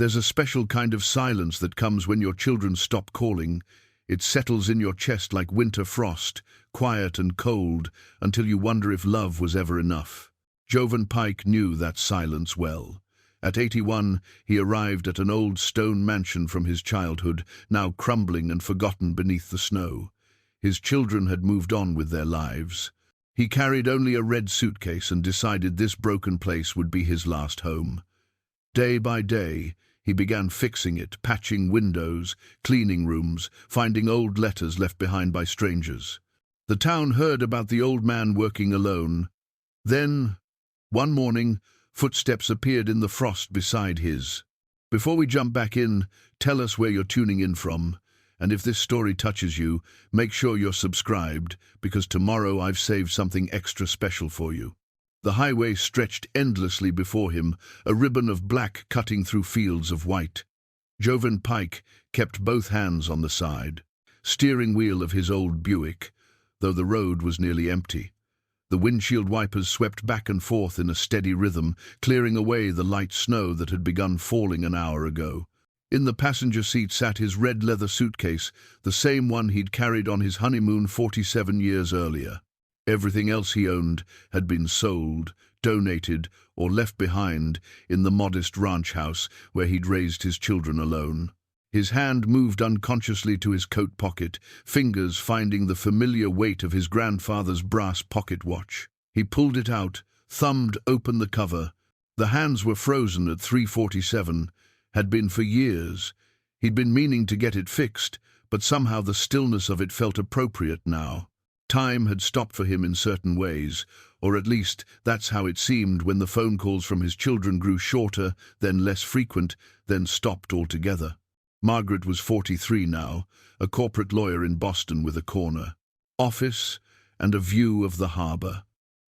There's a special kind of silence that comes when your children stop calling. It settles in your chest like winter frost, quiet and cold, until you wonder if love was ever enough. Joven Pike knew that silence well. At 81, he arrived at an old stone mansion from his childhood, now crumbling and forgotten beneath the snow. His children had moved on with their lives. He carried only a red suitcase and decided this broken place would be his last home. Day by day, he began fixing it, patching windows, cleaning rooms, finding old letters left behind by strangers. The town heard about the old man working alone. Then, one morning, footsteps appeared in the frost beside his. Before we jump back in, tell us where you're tuning in from. And if this story touches you, make sure you're subscribed, because tomorrow I've saved something extra special for you. The highway stretched endlessly before him, a ribbon of black cutting through fields of white. Joven Pike kept both hands on the steering wheel of his old Buick, though the road was nearly empty. The windshield wipers swept back and forth in a steady rhythm, clearing away the light snow that had begun falling an hour ago. In the passenger seat sat his red leather suitcase, the same one he'd carried on his honeymoon 47 years earlier. Everything else he owned had been sold, donated, or left behind in the modest ranch house where he'd raised his children alone. His hand moved unconsciously to his coat pocket, fingers finding the familiar weight of his grandfather's brass pocket watch. He pulled it out, thumbed open the cover. The hands were frozen at 3:47, had been for years. He'd been meaning to get it fixed, but somehow the stillness of it felt appropriate now. Time had stopped for him in certain ways, or at least that's how it seemed when the phone calls from his children grew shorter, then less frequent, then stopped altogether. Margaret was 43 now, a corporate lawyer in Boston with a corner office and a view of the harbor.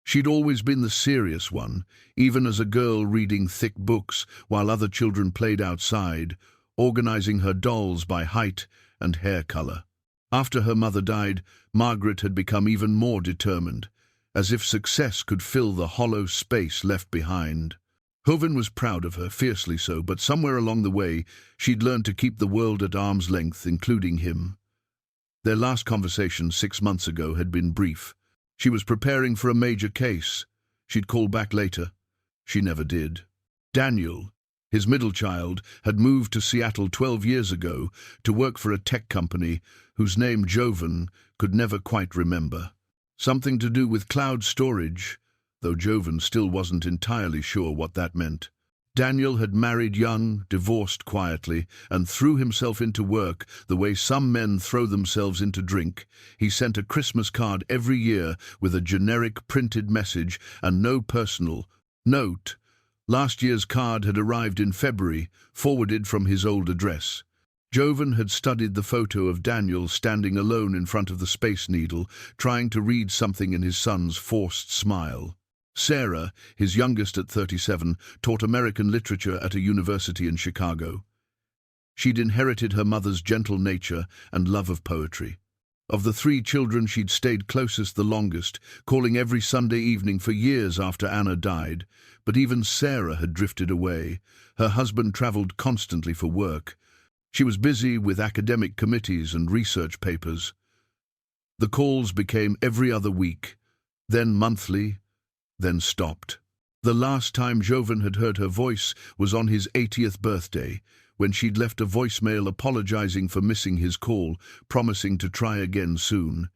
She'd always been the serious one, even as a girl reading thick books while other children played outside, organizing her dolls by height and hair color. After her mother died, Margaret had become even more determined, as if success could fill the hollow space left behind. Joven was proud of her, fiercely so, but somewhere along the way, she'd learned to keep the world at arm's length, including him. Their last conversation 6 months ago had been brief. She was preparing for a major case. She'd call back later. She never did. Daniel, his middle child, had moved to Seattle 12 years ago to work for a tech company whose name Joven could never quite remember. Something to do with cloud storage, though Joven still wasn't entirely sure what that meant. Daniel had married young, divorced quietly, and threw himself into work the way some men throw themselves into drink. He sent a Christmas card every year with a generic printed message and no personal note. Last year's card had arrived in February, forwarded from his old address. Joven had studied the photo of Daniel standing alone in front of the Space Needle, trying to read something in his son's forced smile. Sarah, his youngest at 37, taught American literature at a university in Chicago. She'd inherited her mother's gentle nature and love of poetry. Of the 3 children, she'd stayed closest the longest, calling every Sunday evening for years after Anna died. But even Sarah had drifted away. Her husband traveled constantly for work. She was busy with academic committees and research papers. The calls became every other week, then monthly, then stopped. The last time Joven had heard her voice was on his 80th birthday, when she'd left a voicemail apologizing for missing his call, promising to try again soon.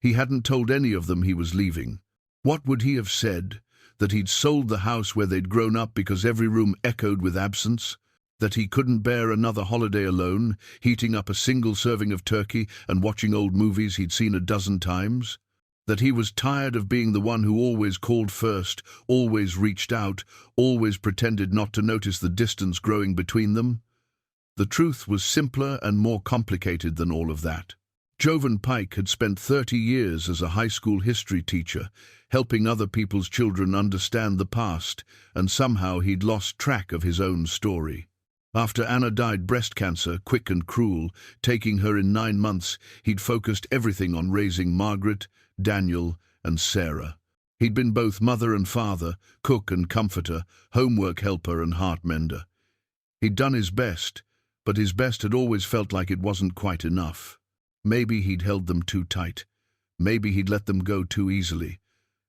He hadn't told any of them he was leaving. What would he have said? That he'd sold the house where they'd grown up because every room echoed with absence? That he couldn't bear another holiday alone, heating up a single serving of turkey and watching old movies he'd seen a dozen times? That he was tired of being the one who always called first, always reached out, always pretended not to notice the distance growing between them? The truth was simpler and more complicated than all of that. Joven Pike had spent 30 years as a high school history teacher, helping other people's children understand the past, and somehow he'd lost track of his own story. After Anna died breast cancer, quick and cruel, taking her in 9 months, he'd focused everything on raising Margaret, Daniel, and Sarah. He'd been both mother and father, cook and comforter, homework helper and heart mender. He'd done his best, but his best had always felt like it wasn't quite enough. Maybe he'd held them too tight. Maybe he'd let them go too easily.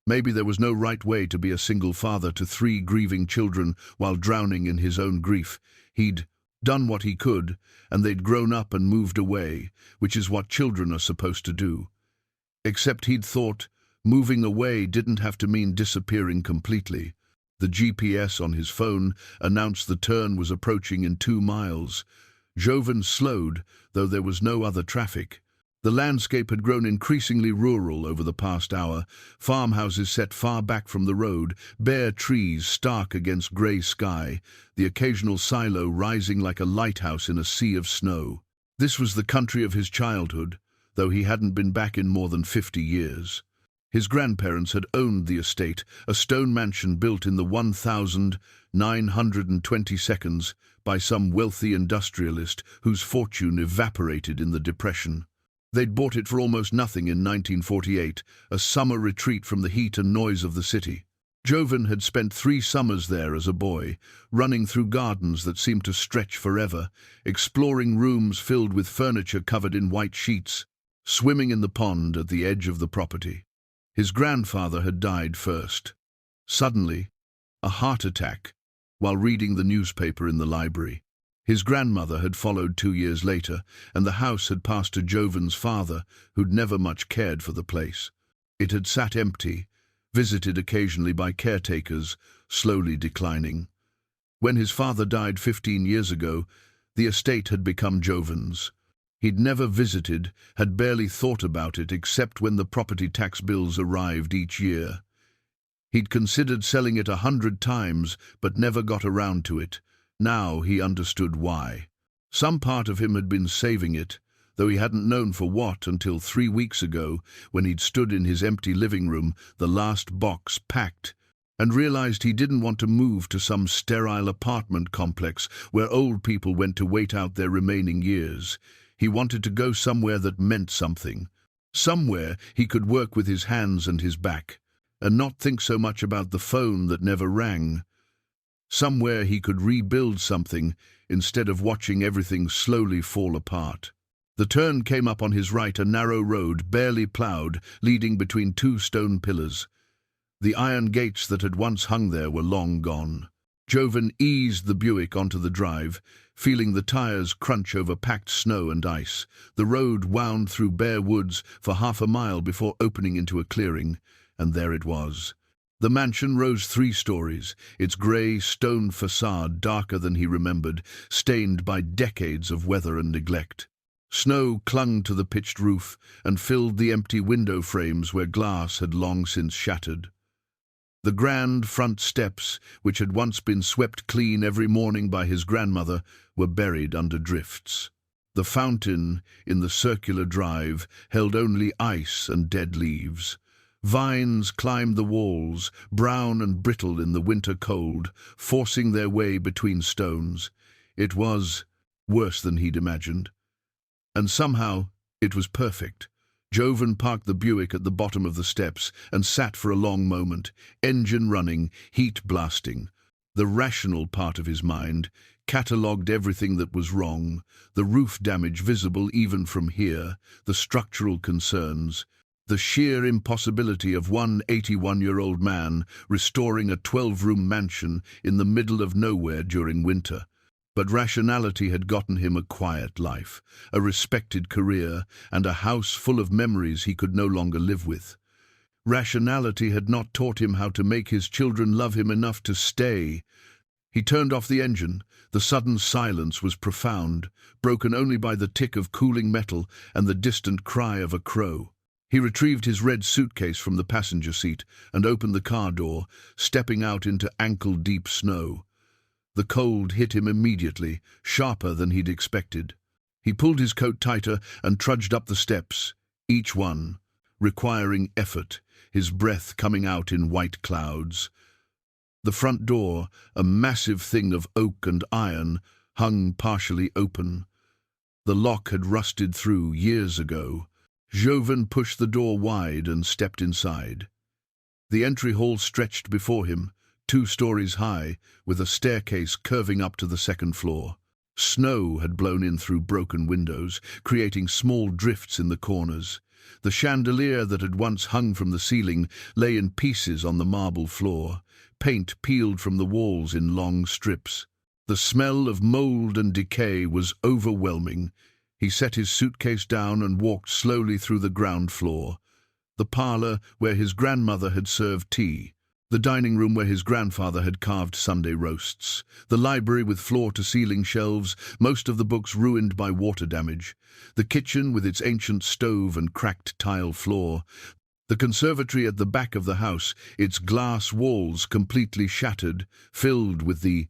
Maybe there was no right way to be a single father to 3 grieving children while drowning in his own grief. He'd done what he could, and they'd grown up and moved away, which is what children are supposed to do. Except he'd thought moving away didn't have to mean disappearing completely. The GPS on his phone announced the turn was approaching in 2 miles. Joven slowed, though there was no other traffic. The landscape had grown increasingly rural over the past hour, farmhouses set far back from the road, bare trees stark against grey sky, the occasional silo rising like a lighthouse in a sea of snow. This was the country of his childhood, though he hadn't been back in more than 50 years. His grandparents had owned the estate, a stone mansion built in the 1922 by some wealthy industrialist whose fortune evaporated in the Depression. They'd bought it for almost nothing in 1948, a summer retreat from the heat and noise of the city. Joven had spent 3 summers there as a boy, running through gardens that seemed to stretch forever, exploring rooms filled with furniture covered in white sheets, swimming in the pond at the edge of the property. His grandfather had died first. Suddenly, a heart attack, while reading the newspaper in the library. His grandmother had followed 2 years later, and the house had passed to Joven's father, who'd never much cared for the place. It had sat empty, visited occasionally by caretakers, slowly declining. When his father died 15 years ago, the estate had become Joven's. He'd never visited, had barely thought about it except when the property tax bills arrived each year. He'd considered selling it 100 times, but never got around to it. Now he understood why. Some part of him had been saving it, though he hadn't known for what until 3 weeks ago, when he'd stood in his empty living room, the last box packed, and realized he didn't want to move to some sterile apartment complex where old people went to wait out their remaining years. He wanted to go somewhere that meant something, somewhere he could work with his hands and his back, and not think so much about the phone that never rang. Somewhere he could rebuild something instead of watching everything slowly fall apart. The turn came up on his right, a narrow road, barely ploughed, leading between 2 stone pillars. The iron gates that had once hung there were long gone. Joven eased the Buick onto the drive, feeling the tires crunch over packed snow and ice. The road wound through bare woods for half a mile before opening into a clearing, and there it was. The mansion rose 3 stories, its grey stone facade darker than he remembered, stained by decades of weather and neglect. Snow clung to the pitched roof and filled the empty window frames where glass had long since shattered. The grand front steps, which had once been swept clean every morning by his grandmother, were buried under drifts. The fountain in the circular drive held only ice and dead leaves. Vines climbed the walls, brown and brittle in the winter cold, forcing their way between stones. It was worse than he'd imagined. And somehow it was perfect. Joven parked the Buick at the bottom of the steps and sat for a long moment, engine running, heat blasting. The rational part of his mind catalogued everything that was wrong, the roof damage visible even from here, the structural concerns, the sheer impossibility of one 81-year-old man restoring a 12-room mansion in the middle of nowhere during winter. But rationality had gotten him a quiet life, a respected career, and a house full of memories he could no longer live with. Rationality had not taught him how to make his children love him enough to stay. He turned off the engine. The sudden silence was profound, broken only by the tick of cooling metal and the distant cry of a crow. He retrieved his red suitcase from the passenger seat and opened the car door, stepping out into ankle-deep snow. The cold hit him immediately, sharper than he'd expected. He pulled his coat tighter and trudged up the steps, each one requiring effort, his breath coming out in white clouds. The front door, a massive thing of oak and iron, hung partially open. The lock had rusted through years ago. Joven pushed the door wide and stepped inside. The entry hall stretched before him, 2 stories high, with a staircase curving up to the second floor. Snow had blown in through broken windows, creating small drifts in the corners. The chandelier that had once hung from the ceiling lay in pieces on the marble floor, paint peeled from the walls in long strips. The smell of mold and decay was overwhelming. He set his suitcase down and walked slowly through the ground floor. The parlor where his grandmother had served tea. The dining room where his grandfather had carved Sunday roasts. The library with floor-to-ceiling shelves, most of the books ruined by water damage. The kitchen with its ancient stove and cracked tile floor. The conservatory at the back of the house, its glass walls completely shattered, filled with the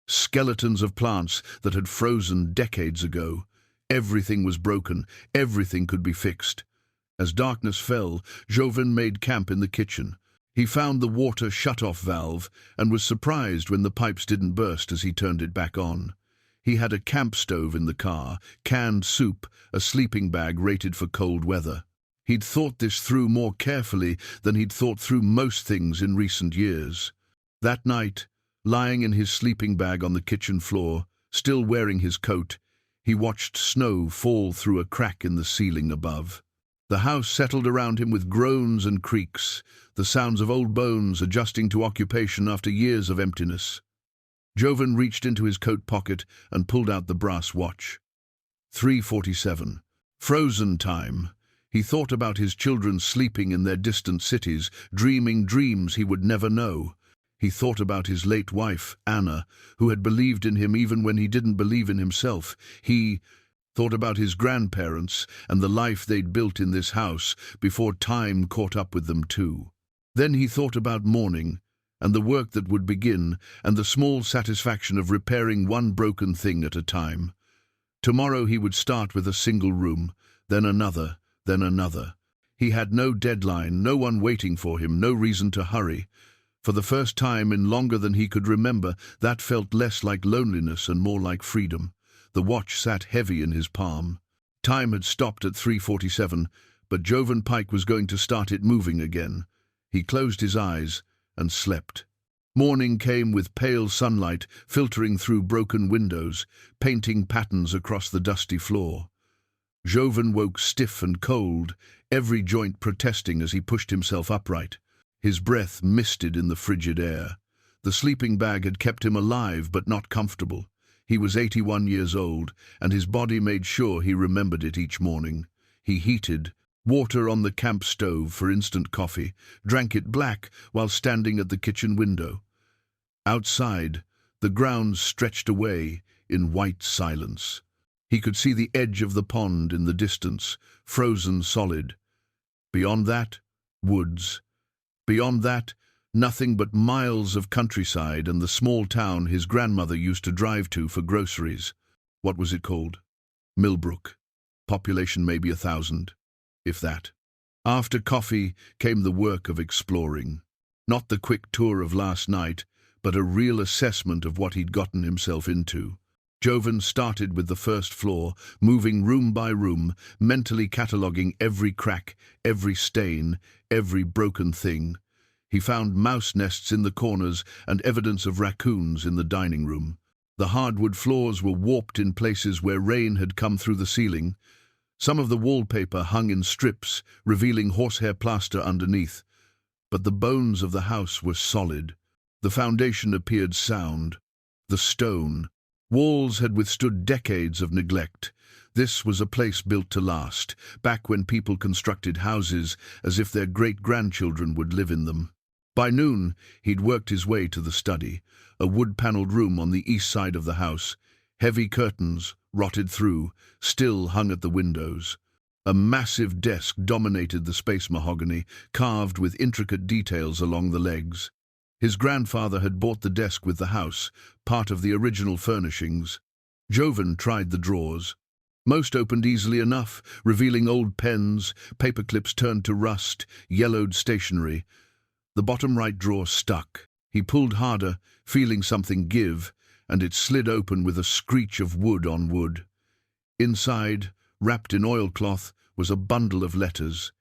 skeletons of plants that had frozen decades ago. Everything was broken, everything could be fixed. As darkness fell, Joven made camp in the kitchen. He found the water shut-off valve and was surprised when the pipes didn't burst as he turned it back on. He had a camp stove in the car, canned soup, a sleeping bag rated for cold weather. He'd thought this through more carefully than he'd thought through most things in recent years. That night, lying in his sleeping bag on the kitchen floor, still wearing his coat, he watched snow fall through a crack in the ceiling above. The house settled around him with groans and creaks, the sounds of old bones adjusting to occupation after years of emptiness. Joven reached into his coat pocket and pulled out the brass watch. 3:47. Frozen time. He thought about his children sleeping in their distant cities, dreaming dreams he would never know. He thought about his late wife, Anna, who had believed in him even when he didn't believe in himself. He thought about his grandparents and the life they'd built in this house before time caught up with them too. Then he thought about morning, and the work that would begin, and the small satisfaction of repairing one broken thing at a time. Tomorrow he would start with a single room, then another, then another. He had no deadline, no one waiting for him, no reason to hurry. For the first time in longer than he could remember, that felt less like loneliness and more like freedom. The watch sat heavy in his palm. Time had stopped at 3:47, but Joven Pike was going to start it moving again. He closed his eyes and slept. Morning came with pale sunlight filtering through broken windows, painting patterns across the dusty floor. Joven woke stiff and cold, every joint protesting as he pushed himself upright. His breath misted in the frigid air. The sleeping bag had kept him alive but not comfortable. He was 81 years old, and his body made sure he remembered it each morning. He heated water on the camp stove for instant coffee, drank it black while standing at the kitchen window. Outside, the ground stretched away in white silence. He could see the edge of the pond in the distance, frozen solid. Beyond that, woods. Beyond that, nothing but miles of countryside and the small town his grandmother used to drive to for groceries. What was it called? Millbrook. Population maybe 1,000, if that. After coffee came the work of exploring. Not the quick tour of last night, but a real assessment of what he'd gotten himself into. Joven started with the first floor, moving room by room, mentally cataloguing every crack, every stain, every broken thing. He found mouse nests in the corners and evidence of raccoons in the dining room. The hardwood floors were warped in places where rain had come through the ceiling. Some of the wallpaper hung in strips, revealing horsehair plaster underneath. But the bones of the house were solid. The foundation appeared sound. The stone. Walls had withstood decades of neglect. This was a place built to last, back when people constructed houses as if their great-grandchildren would live in them. By noon, he'd worked his way to the study, a wood-paneled room on the east side of the house. Heavy curtains, rotted through, still hung at the windows. A massive desk dominated the space mahogany, carved with intricate details along the legs. His grandfather had bought the desk with the house, part of the original furnishings. Joven tried the drawers. Most opened easily enough, revealing old pens, paper clips turned to rust, yellowed stationery. The bottom right drawer stuck. He pulled harder, feeling something give, and it slid open with a screech of wood on wood. Inside, wrapped in oilcloth, was a bundle of letters.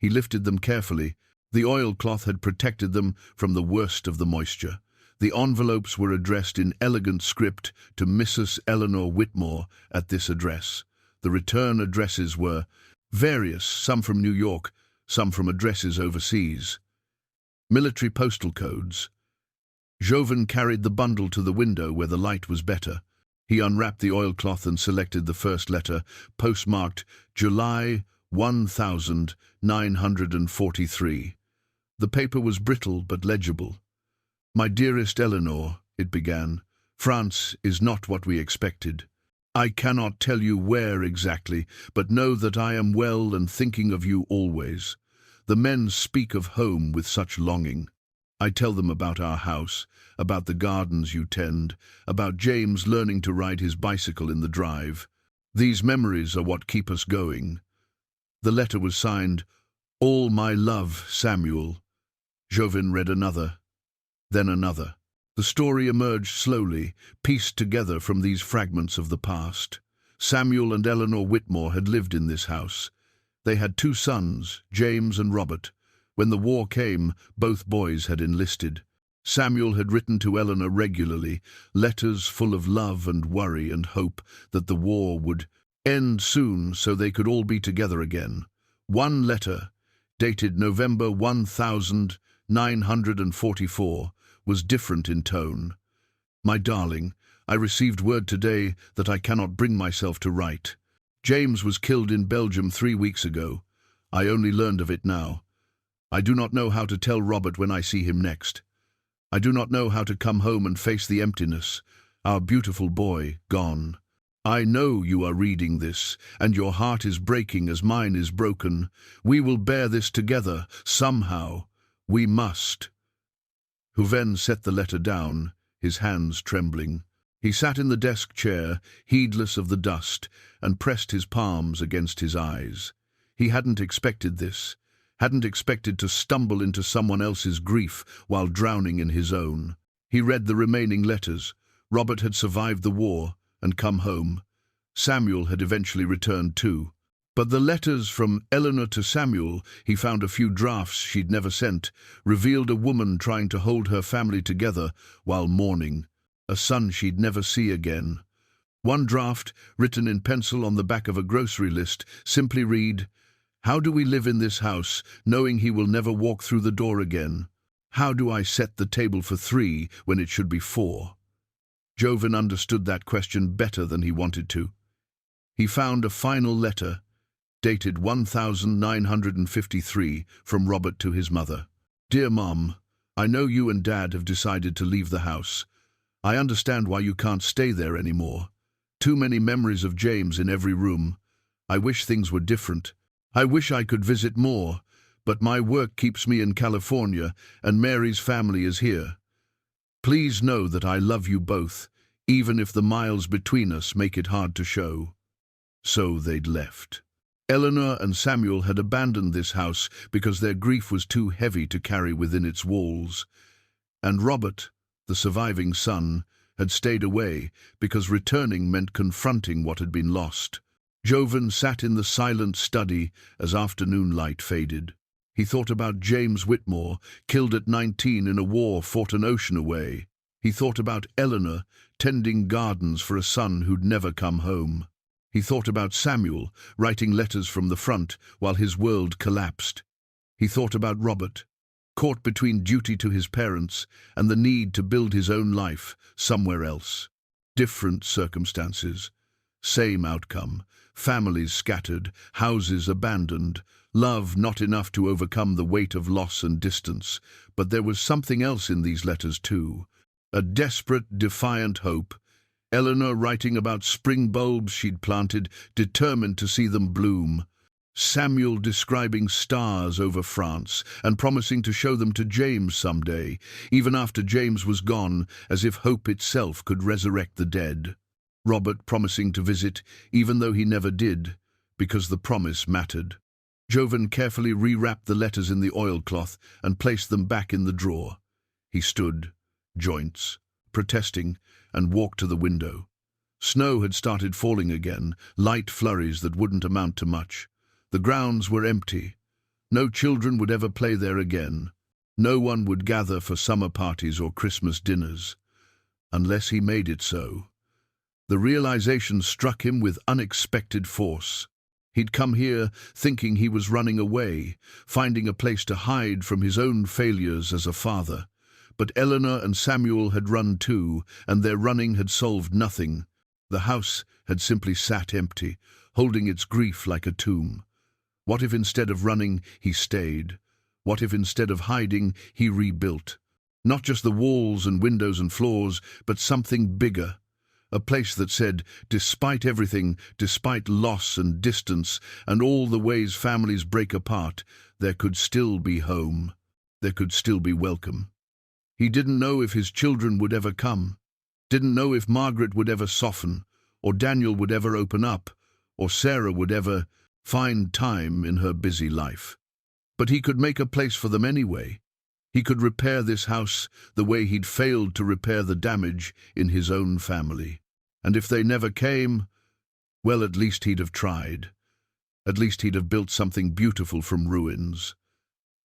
He lifted them carefully. The oilcloth had protected them from the worst of the moisture. The envelopes were addressed in elegant script to Mrs. Eleanor Whitmore at this address. The return addresses were various, some from New York, some from addresses overseas. Military postal codes. Joven carried the bundle to the window where the light was better. He unwrapped the oilcloth and selected the first letter, postmarked July 1943. The paper was brittle but legible. "My dearest Eleanor," it began, "France is not what we expected. I cannot tell you where exactly, but know that I am well and thinking of you always. The men speak of home with such longing. I tell them about our house, about the gardens you tend, about James learning to ride his bicycle in the drive. These memories are what keep us going." The letter was signed, "All my love, Samuel." Joven read another, then another. The story emerged slowly, pieced together from these fragments of the past. Samuel and Eleanor Whitmore had lived in this house. They had 2 sons, James and Robert. When the war came, both boys had enlisted. Samuel had written to Eleanor regularly, letters full of love and worry and hope that the war would end soon so they could all be together again. One letter, dated November 1944, was different in tone. "My darling, I received word today that I cannot bring myself to write. James was killed in Belgium 3 weeks ago. I only learned of it now. I do not know how to tell Robert when I see him next. I do not know how to come home and face the emptiness. Our beautiful boy, gone. I know you are reading this, and your heart is breaking as mine is broken. We will bear this together, somehow. We must." Joven set the letter down, his hands trembling. He sat in the desk chair, heedless of the dust, and pressed his palms against his eyes. He hadn't expected this. Hadn't expected to stumble into someone else's grief while drowning in his own. He read the remaining letters. Robert had survived the war and come home. Samuel had eventually returned too. But the letters from Eleanor to Samuel, he found a few drafts she'd never sent, revealed a woman trying to hold her family together while mourning, a son she'd never see again. One draft, written in pencil on the back of a grocery list, simply read, "How do we live in this house, knowing he will never walk through the door again? How do I set the table for 3 when it should be 4? Joven understood that question better than he wanted to. He found a final letter, dated 1953, from Robert to his mother. "Dear Mom, I know you and Dad have decided to leave the house. I understand why you can't stay there anymore. Too many memories of James in every room. I wish things were different. I wish I could visit more, but my work keeps me in California and Mary's family is here. Please know that I love you both, even if the miles between us make it hard to show." So they'd left. Eleanor and Samuel had abandoned this house because their grief was too heavy to carry within its walls. And Robert, the surviving son, had stayed away because returning meant confronting what had been lost. Joven sat in the silent study as afternoon light faded. He thought about James Whitmore, killed at 19 in a war fought an ocean away. He thought about Eleanor, tending gardens for a son who'd never come home. He thought about Samuel, writing letters from the front while his world collapsed. He thought about Robert, caught between duty to his parents and the need to build his own life somewhere else. Different circumstances, same outcome. Families scattered, houses abandoned, love not enough to overcome the weight of loss and distance. But there was something else in these letters too. A desperate, defiant hope. Eleanor writing about spring bulbs she'd planted, determined to see them bloom. Samuel describing stars over France and promising to show them to James someday, even after James was gone, as if hope itself could resurrect the dead. Robert promising to visit, even though he never did, because the promise mattered. Joven carefully rewrapped the letters in the oilcloth and placed them back in the drawer. He stood, joints, protesting, and walked to the window. Snow had started falling again, light flurries that wouldn't amount to much. The grounds were empty. No children would ever play there again. No one would gather for summer parties or Christmas dinners, unless he made it so. The realization struck him with unexpected force. He'd come here thinking he was running away, finding a place to hide from his own failures as a father. But Eleanor and Samuel had run too, and their running had solved nothing. The house had simply sat empty, holding its grief like a tomb. What if instead of running, he stayed? What if instead of hiding, he rebuilt? Not just the walls and windows and floors, but something bigger. A place that said, despite everything, despite loss and distance, and all the ways families break apart, there could still be home. There could still be welcome. He didn't know if his children would ever come. Didn't know if Margaret would ever soften, or Daniel would ever open up, or Sarah would ever find time in her busy life. But he could make a place for them anyway. He could repair this house the way he'd failed to repair the damage in his own family. And if they never came, well, at least he'd have tried. At least he'd have built something beautiful from ruins.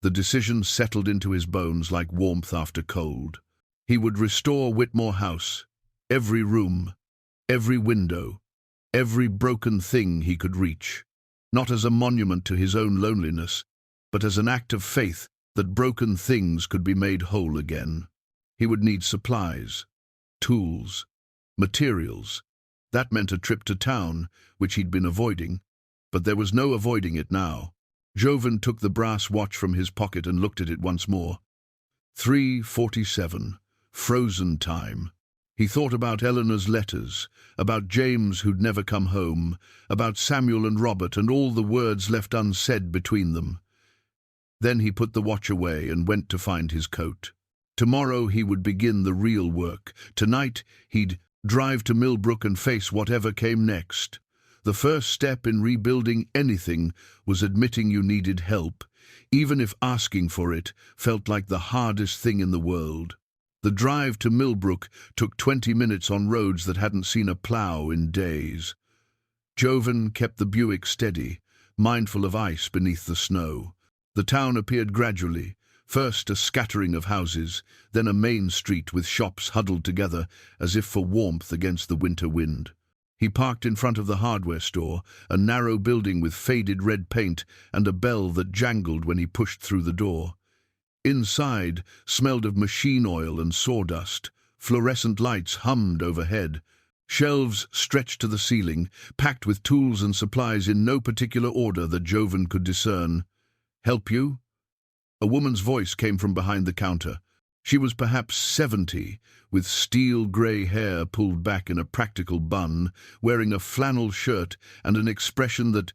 The decision settled into his bones like warmth after cold. He would restore Whitmore House, every room, every window, every broken thing he could reach, not as a monument to his own loneliness, but as an act of faith that broken things could be made whole again. He would need supplies, tools, materials. That meant a trip to town, which he'd been avoiding, but there was no avoiding it now. Joven took the brass watch from his pocket and looked at it once more. 3:47, frozen time. He thought about Eleanor's letters, about James who'd never come home, about Samuel and Robert and all the words left unsaid between them. Then he put the watch away and went to find his coat. Tomorrow he would begin the real work. Tonight he'd drive to Millbrook and face whatever came next. The first step in rebuilding anything was admitting you needed help, even if asking for it felt like the hardest thing in the world. The drive to Millbrook took 20 minutes on roads that hadn't seen a plough in days. Joven kept the Buick steady, mindful of ice beneath the snow. The town appeared gradually, first a scattering of houses, then a main street with shops huddled together as if for warmth against the winter wind. He parked in front of the hardware store, a narrow building with faded red paint and a bell that jangled when he pushed through the door. Inside smelled of machine oil and sawdust. Fluorescent lights hummed overhead. Shelves stretched to the ceiling, packed with tools and supplies in no particular order that Joven could discern. "Help you?" A woman's voice came from behind the counter. She was perhaps 70, with steel-grey hair pulled back in a practical bun, wearing a flannel shirt and an expression that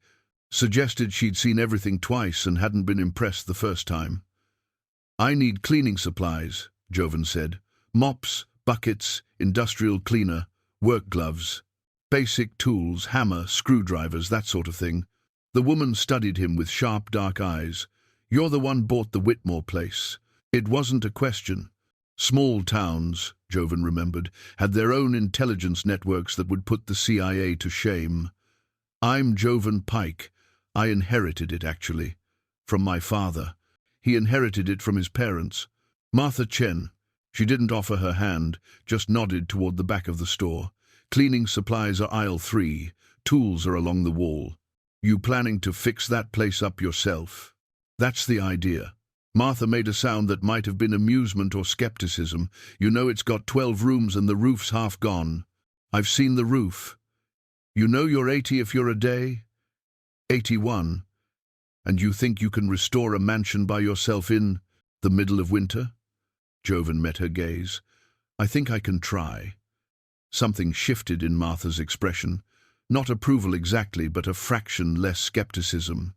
suggested she'd seen everything twice and hadn't been impressed the first time. "I need cleaning supplies," Joven said. "Mops, buckets, industrial cleaner, work gloves. Basic tools, hammer, screwdrivers, that sort of thing." The woman studied him with sharp, dark eyes. "You're the one bought the Whitmore place." It wasn't a question. Small towns, Joven remembered, had their own intelligence networks that would put the CIA to shame. "I'm Joven Pike. I inherited it, actually, from my father. He inherited it from his parents. Martha Chen." She didn't offer her hand, just nodded toward the back of the store. "Cleaning supplies are aisle 3. Tools are along the wall. You planning to fix that place up yourself?" "That's the idea." Martha made a sound that might have been amusement or skepticism. "You know it's got 12 rooms and the roof's half gone." "I've seen the roof." "You know you're 80 if you're a day?" 81. "And you think you can restore a mansion by yourself in the middle of winter?" Joven met her gaze. "I think I can try." Something shifted in Martha's expression. Not approval exactly, but a fraction less skepticism.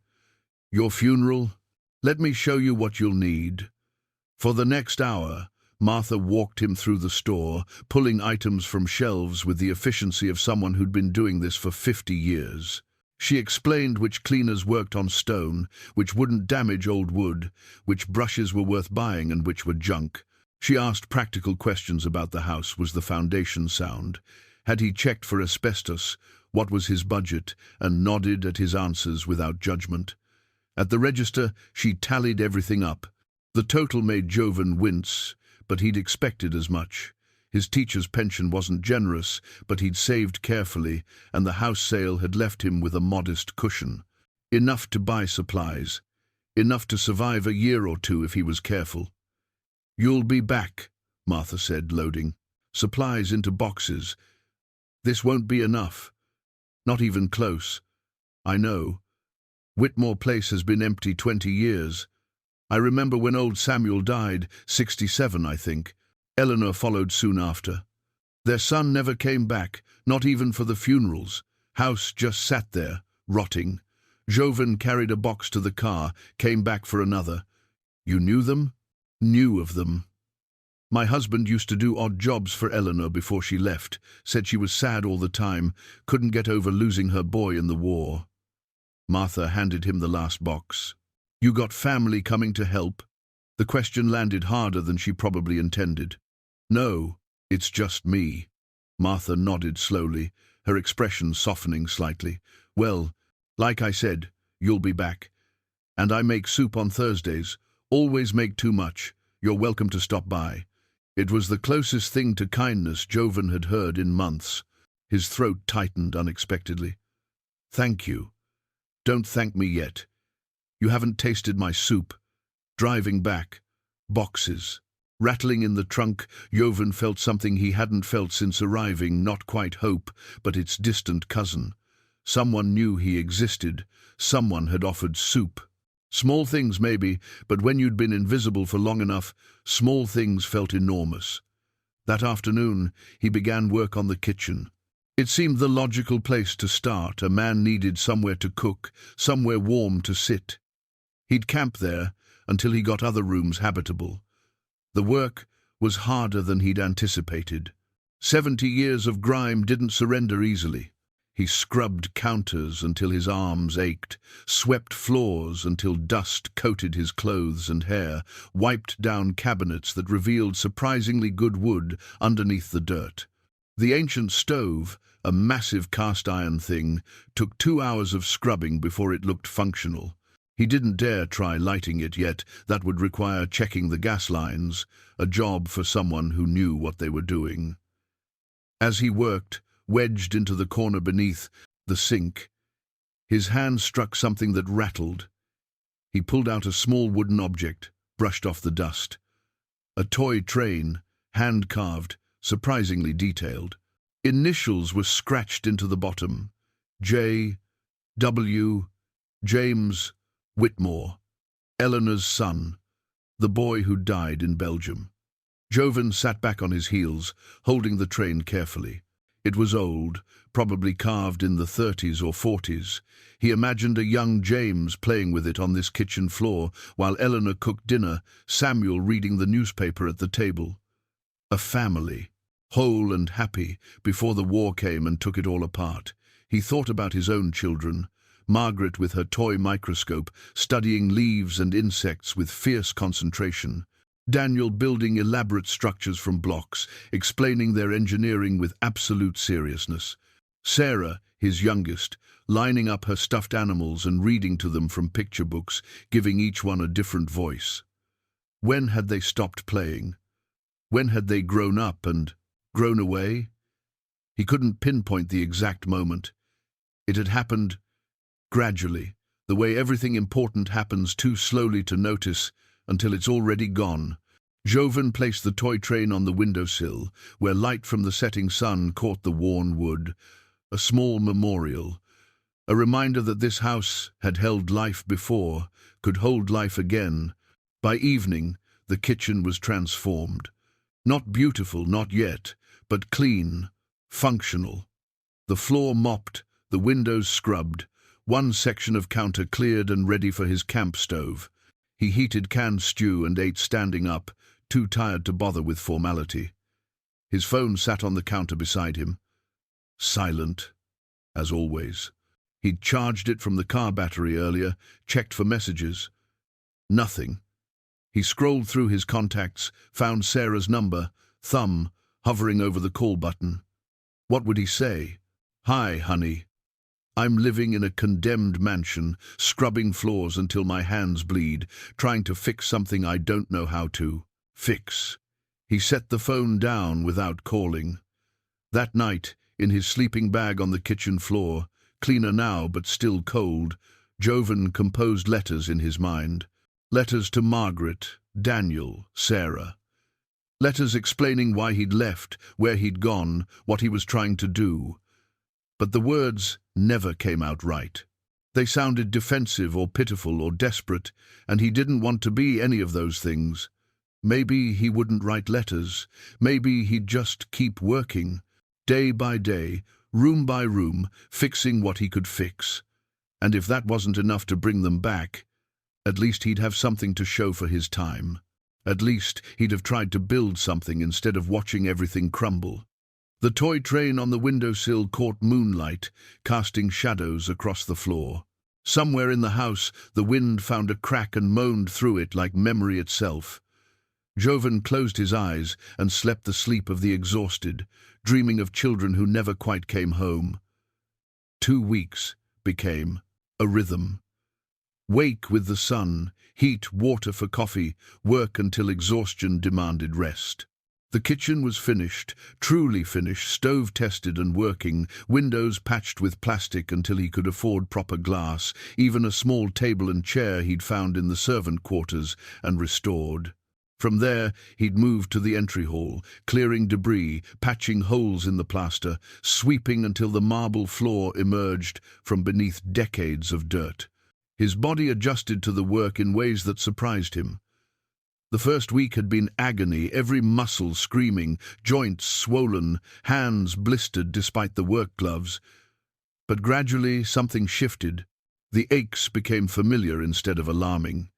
"Your funeral? Let me show you what you'll need." For the next hour, Martha walked him through the store, pulling items from shelves with the efficiency of someone who'd been doing this for 50 years. She explained which cleaners worked on stone, which wouldn't damage old wood, which brushes were worth buying and which were junk. She asked practical questions about the house. Was the foundation sound? Had he checked for asbestos? What was his budget? And nodded at his answers without judgment. At the register, she tallied everything up. The total made Joven wince, but he'd expected as much. His teacher's pension wasn't generous, but he'd saved carefully, and the house sale had left him with a modest cushion. Enough to buy supplies. Enough to survive a year or two if he was careful. "You'll be back," Martha said, loading supplies into boxes. "This won't be enough. Not even close. I know. Whitmore Place has been empty 20 years. I remember when old Samuel died, 67, I think. Eleanor followed soon after. Their son never came back, not even for the funerals. House just sat there, rotting. Joven carried a box to the car, came back for another. You knew them? Knew of them. My husband used to do odd jobs for Eleanor before she left, said she was sad all the time, couldn't get over losing her boy in the war." Martha handed him the last box. "You got family coming to help?" The question landed harder than she probably intended. "No, it's just me." Martha nodded slowly, her expression softening slightly. "Well, like I said, you'll be back. And I make soup on Thursdays. Always make too much. You're welcome to stop by." It was the closest thing to kindness Joven had heard in months. His throat tightened unexpectedly. "Thank you. Don't thank me yet. You haven't tasted my soup." Driving back. Boxes. Rattling in the trunk, Joven felt something he hadn't felt since arriving, not quite hope, but its distant cousin. Someone knew he existed. Someone had offered soup. Small things maybe, but when you'd been invisible for long enough, small things felt enormous. That afternoon, he began work on the kitchen. It seemed the logical place to start. A man needed somewhere to cook, somewhere warm to sit. He'd camp there until he got other rooms habitable. The work was harder than he'd anticipated. 70 years of grime didn't surrender easily. He scrubbed counters until his arms ached, swept floors until dust coated his clothes and hair, wiped down cabinets that revealed surprisingly good wood underneath the dirt. The ancient stove, a massive cast-iron thing, took 2 hours of scrubbing before it looked functional. He didn't dare try lighting it yet. That would require checking the gas lines, a job for someone who knew what they were doing. As he worked, wedged into the corner beneath the sink, his hand struck something that rattled. He pulled out a small wooden object, brushed off the dust. A toy train, hand-carved, surprisingly detailed. Initials were scratched into the bottom. J. W. James Whitmore, Eleanor's son, the boy who died in Belgium. Joven sat back on his heels, holding the train carefully. It was old, probably carved in the 30s or 40s. He imagined a young James playing with it on this kitchen floor, while Eleanor cooked dinner, Samuel reading the newspaper at the table. A family, whole and happy, before the war came and took it all apart. He thought about his own children, Margaret with her toy microscope, studying leaves and insects with fierce concentration. Daniel building elaborate structures from blocks, explaining their engineering with absolute seriousness. Sarah, his youngest, lining up her stuffed animals and reading to them from picture books, giving each one a different voice. When had they stopped playing? When had they grown up and grown away? He couldn't pinpoint the exact moment. It had happened gradually, the way everything important happens too slowly to notice until it's already gone. Joven placed the toy train on the windowsill, where light from the setting sun caught the worn wood. A small memorial, a reminder that this house had held life before, could hold life again. By evening, the kitchen was transformed. Not beautiful, not yet, but clean, functional. The floor mopped, the windows scrubbed, one section of counter cleared and ready for his camp stove. He heated canned stew and ate standing up, too tired to bother with formality. His phone sat on the counter beside him. Silent, as always. He'd charged it from the car battery earlier, checked for messages. Nothing. He scrolled through his contacts, found Sarah's number, thumb hovering over the call button. What would he say? "Hi, honey. I'm living in a condemned mansion, scrubbing floors until my hands bleed, trying to fix something I don't know how to fix. He set the phone down without calling. That night, in his sleeping bag on the kitchen floor, cleaner now but still cold, Joven composed letters in his mind. Letters to Margaret, Daniel, Sarah. Letters explaining why he'd left, where he'd gone, what he was trying to do. But the words never came out right. They sounded defensive or pitiful or desperate, and he didn't want to be any of those things. Maybe he wouldn't write letters. Maybe he'd just keep working, day by day, room by room, fixing what he could fix. And if that wasn't enough to bring them back, at least he'd have something to show for his time. At least he'd have tried to build something instead of watching everything crumble. The toy train on the windowsill caught moonlight, casting shadows across the floor. Somewhere in the house, the wind found a crack and moaned through it like memory itself. Joven closed his eyes and slept the sleep of the exhausted, dreaming of children who never quite came home. 2 weeks became a rhythm. Wake with the sun, heat water for coffee, work until exhaustion demanded rest. The kitchen was finished, truly finished, stove-tested and working, windows patched with plastic until he could afford proper glass, even a small table and chair he'd found in the servant quarters and restored. From there, he'd moved to the entry hall, clearing debris, patching holes in the plaster, sweeping until the marble floor emerged from beneath decades of dirt. His body adjusted to the work in ways that surprised him. The first week had been agony, every muscle screaming, joints swollen, hands blistered despite the work gloves. But gradually something shifted. The aches became familiar instead of alarming.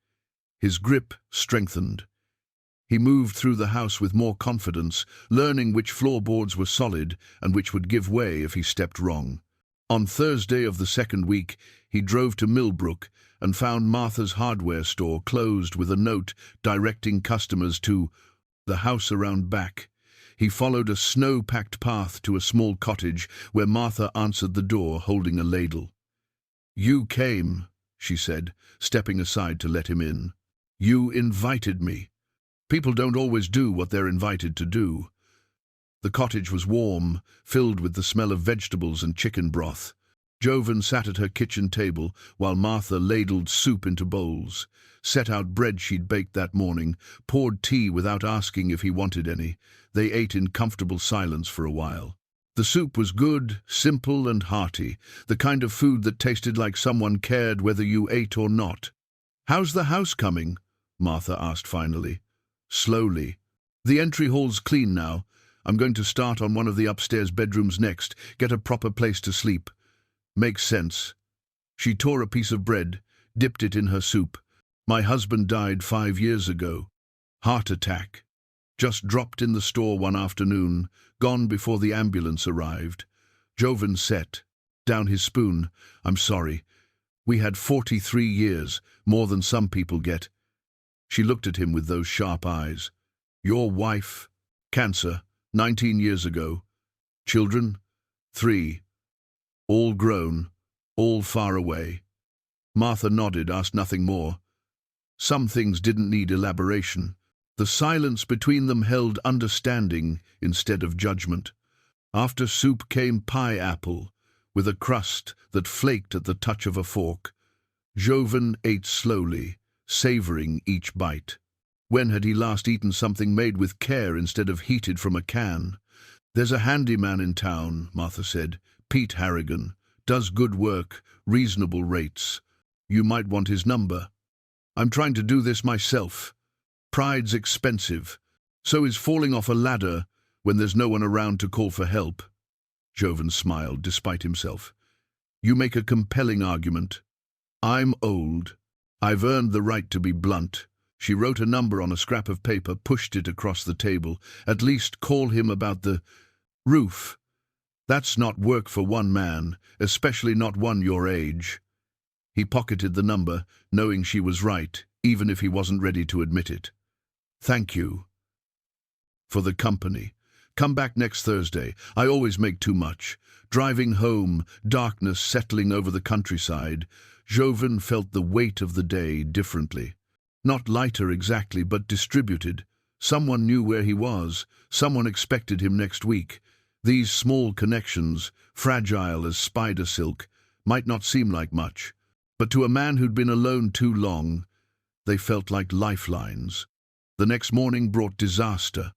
His grip strengthened. He moved through the house with more confidence, learning which floorboards were solid and which would give way if he stepped wrong. On Thursday of the second week, he drove to Millbrook and found Martha's hardware store closed with a note directing customers to the house around back. He followed a snow-packed path to a small cottage where Martha answered the door holding a ladle. "You came," she said, stepping aside to let him in. "You invited me. People don't always do what they're invited to do." The cottage was warm, filled with the smell of vegetables and chicken broth. Joven sat at her kitchen table while Martha ladled soup into bowls, set out bread she'd baked that morning, poured tea without asking if he wanted any. They ate in comfortable silence for a while. The soup was good, simple and hearty, the kind of food that tasted like someone cared whether you ate or not. "How's the house coming?" Martha asked finally. Slowly. "The entry hall's clean now. I'm going to start on one of the upstairs bedrooms next, get a proper place to sleep." "Makes sense." She tore a piece of bread, dipped it in her soup. "My husband died 5 years ago. Heart attack. Just dropped in the store one afternoon, gone before the ambulance arrived." Joven set down his spoon. "I'm sorry. We had 43 years, more than some people get." She looked at him with those sharp eyes. "Your wife? Cancer, 19 years ago. Children? 3. All grown, all far away." Martha nodded, asked nothing more. Some things didn't need elaboration. The silence between them held understanding instead of judgment. After soup came pie apple, with a crust that flaked at the touch of a fork. Joven ate slowly, savoring each bite. When had he last eaten something made with care instead of heated from a can? "There's a handyman in town," Martha said. "Pete Harrigan. Does good work, reasonable rates. You might want his number." "I'm trying to do this myself. Pride's expensive. So is falling off a ladder when there's no one around to call for help." Joven smiled, despite himself. "You make a compelling argument. I'm old. I've earned the right to be blunt." She wrote a number on a scrap of paper, pushed it across the table. "At least call him about the roof. That's not work for one man, especially not one your age." He pocketed the number, knowing she was right, even if he wasn't ready to admit it. "Thank you for the company. Come back next Thursday. I always make too much. Driving home, darkness settling over the countryside, Joven felt the weight of the day differently. Not lighter exactly, but distributed. Someone knew where he was. Someone expected him next week. These small connections, fragile as spider silk, might not seem like much, but to a man who'd been alone too long, they felt like lifelines. The next morning brought disaster.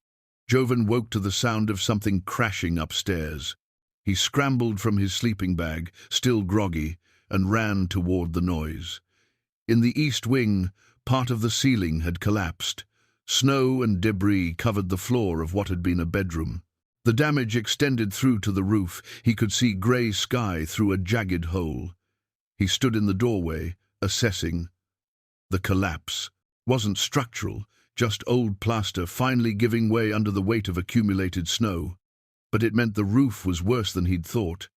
Joven woke to the sound of something crashing upstairs. He scrambled from his sleeping bag, still groggy, and ran toward the noise. In the east wing, part of the ceiling had collapsed. Snow and debris covered the floor of what had been a bedroom. The damage extended through to the roof. He could see grey sky through a jagged hole. He stood in the doorway, assessing. The collapse wasn't structural, just old plaster finally giving way under the weight of accumulated snow. But it meant the roof was worse than he'd thought.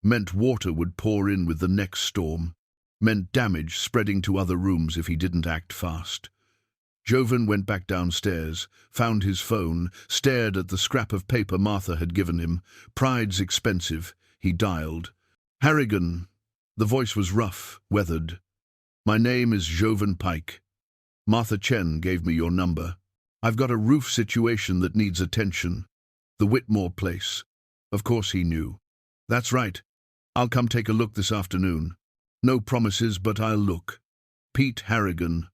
Meant water would pour in with the next storm. Meant damage spreading to other rooms if he didn't act fast. Joven went back downstairs, found his phone, stared at the scrap of paper Martha had given him. Pride's expensive. He dialed. Harrigan. The voice was rough, weathered. My name is Joven Pike. Martha Chen gave me your number. I've got a roof situation that needs attention. The Whitmore place. Of course he knew. That's right. I'll come take a look this afternoon. No promises, but I'll look. Pete Harrigan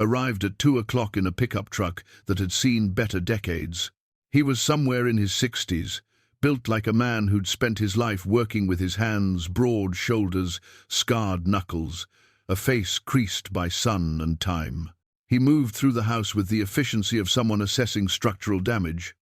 arrived at 2 o'clock in a pickup truck that had seen better decades. He was somewhere in his 60s, built like a man who'd spent his life working with his hands, broad shoulders, scarred knuckles, a face creased by sun and time. He moved through the house with the efficiency of someone assessing structural damage.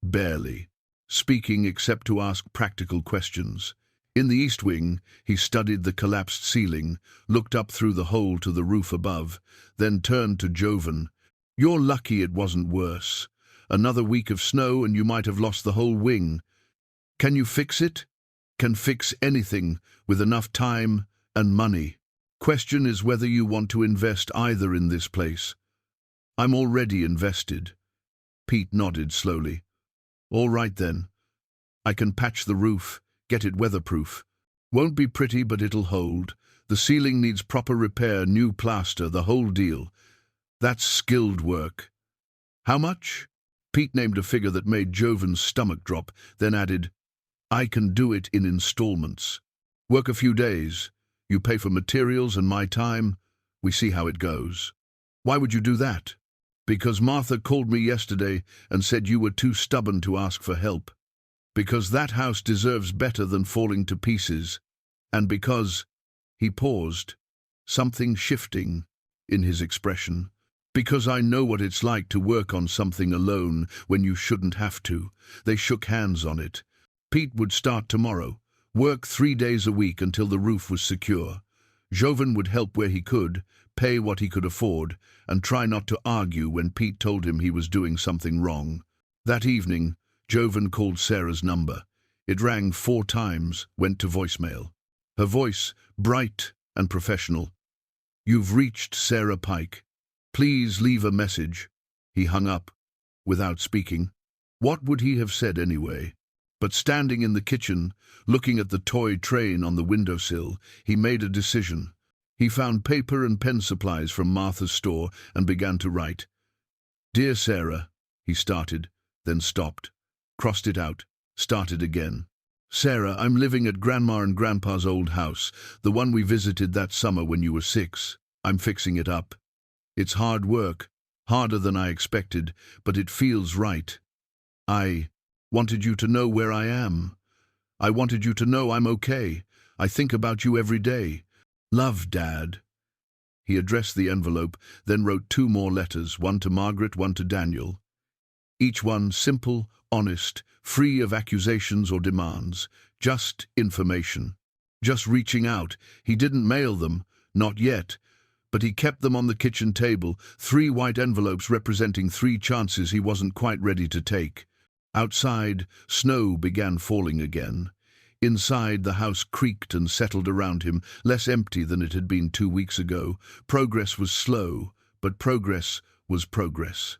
Barely speaking except to ask practical questions. In the east wing, he studied the collapsed ceiling, looked up through the hole to the roof above, then turned to Joven. You're lucky it wasn't worse. Another week of snow and you might have lost the whole wing. Can you fix it? Can fix anything with enough time and money. Question is whether you want to invest either in this place. I'm already invested. Pete nodded slowly. All right then. I can patch the roof. Get it weatherproof. Won't be pretty, but it'll hold. The ceiling needs proper repair, new plaster, the whole deal. That's skilled work. How much? Pete named a figure that made Joven's stomach drop, then added, I can do it in installments. Work a few days. You pay for materials and my time. We see how it goes. Why would you do that? Because Martha called me yesterday and said you were too stubborn to ask for help. Because that house deserves better than falling to pieces, and because, he paused, something shifting in his expression, because I know what it's like to work on something alone when you shouldn't have to. They shook hands on it. Pete would start tomorrow, work 3 days a week until the roof was secure. Joven would help where he could, pay what he could afford, and try not to argue when Pete told him he was doing something wrong. That evening, Joven called Sarah's number. It rang 4 times, went to voicemail. Her voice, bright and professional. You've reached Sarah Pike. Please leave a message. He hung up, without speaking. What would he have said anyway? But standing in the kitchen, looking at the toy train on the windowsill, he made a decision. He found paper and pen supplies from Martha's store and began to write. Dear Sarah, he started, then stopped. Crossed it out, started again. Sarah, I'm living at Grandma and Grandpa's old house, the one we visited that summer when you were 6. I'm fixing it up. It's hard work, harder than I expected, but it feels right. I wanted you to know where I am. I wanted you to know I'm okay. I think about you every day. Love, Dad. He addressed the envelope, then wrote 2 more letters, one to Margaret, one to Daniel. Each one simple, honest, free of accusations or demands, just information. Just reaching out. He didn't mail them, not yet, but he kept them on the kitchen table, 3 white envelopes representing 3 chances he wasn't quite ready to take. Outside, snow began falling again. Inside, the house creaked and settled around him, less empty than it had been 2 weeks ago. Progress was slow, but progress was progress.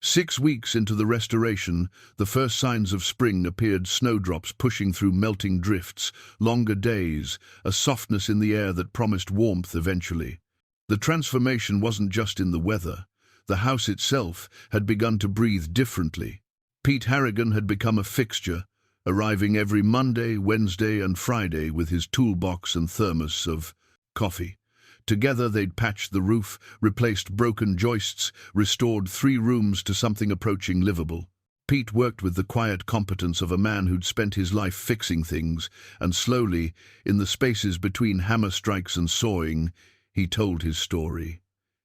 6 weeks into the restoration, the first signs of spring appeared, snowdrops pushing through melting drifts, longer days, a softness in the air that promised warmth eventually. The transformation wasn't just in the weather. The house itself had begun to breathe differently. Pete Harrigan had become a fixture, arriving every Monday, Wednesday, and Friday with his toolbox and thermos of coffee. Together they'd patched the roof, replaced broken joists, restored 3 rooms to something approaching livable. Pete worked with the quiet competence of a man who'd spent his life fixing things, and slowly, in the spaces between hammer strikes and sawing, he told his story.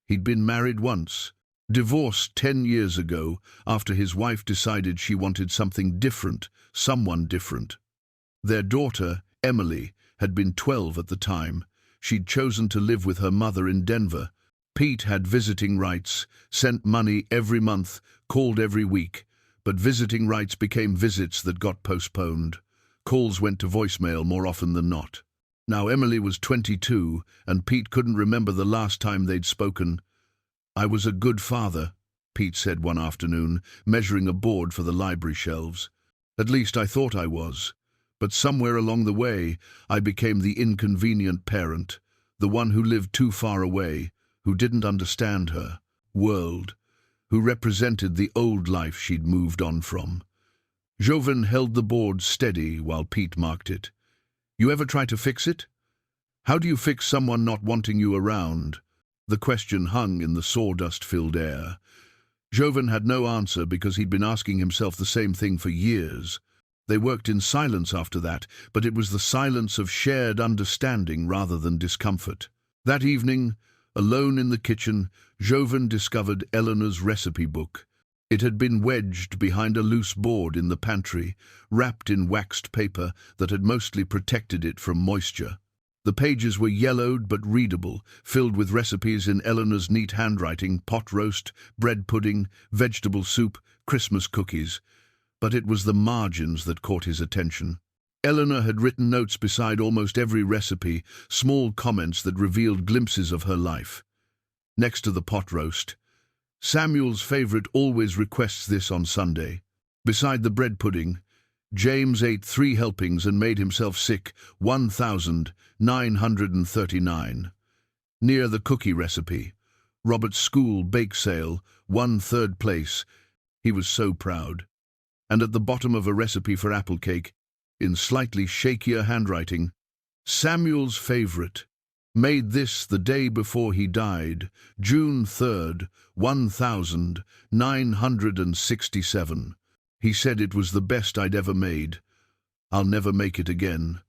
He'd been married once, divorced 10 years ago, after his wife decided she wanted something different, someone different. Their daughter, Emily, had been 12 at the time. She'd chosen to live with her mother in Denver. Pete had visiting rights, sent money every month, called every week, but visiting rights became visits that got postponed. Calls went to voicemail more often than not. Now Emily was 22, and Pete couldn't remember the last time they'd spoken. "I was a good father," Pete said one afternoon, measuring a board for the library shelves. "At least I thought I was. But somewhere along the way, I became the inconvenient parent, the one who lived too far away, who didn't understand her world, who represented the old life she'd moved on from." Joven held the board steady while Pete marked it. "You ever try to fix it? How do you fix someone not wanting you around?" The question hung in the sawdust-filled air. Joven had no answer because he'd been asking himself the same thing for years. They worked in silence after that, but it was the silence of shared understanding rather than discomfort. That evening, alone in the kitchen, Joven discovered Eleanor's recipe book. It had been wedged behind a loose board in the pantry, wrapped in waxed paper that had mostly protected it from moisture. The pages were yellowed but readable, filled with recipes in Eleanor's neat handwriting: pot roast, bread pudding, vegetable soup, Christmas cookies. But it was the margins that caught his attention. Eleanor had written notes beside almost every recipe, small comments that revealed glimpses of her life. Next to the pot roast, "Samuel's favorite always requests this on Sunday." Beside the bread pudding, "James ate 3 helpings and made himself sick, 1,939. Near the cookie recipe, "Robert's school bake sale, won 3rd place. He was so proud." And at the bottom of a recipe for apple cake, in slightly shakier handwriting, "Samuel's favorite. Made this the day before he died, June 3rd, 1967. He said it was the best I'd ever made. I'll never make it again."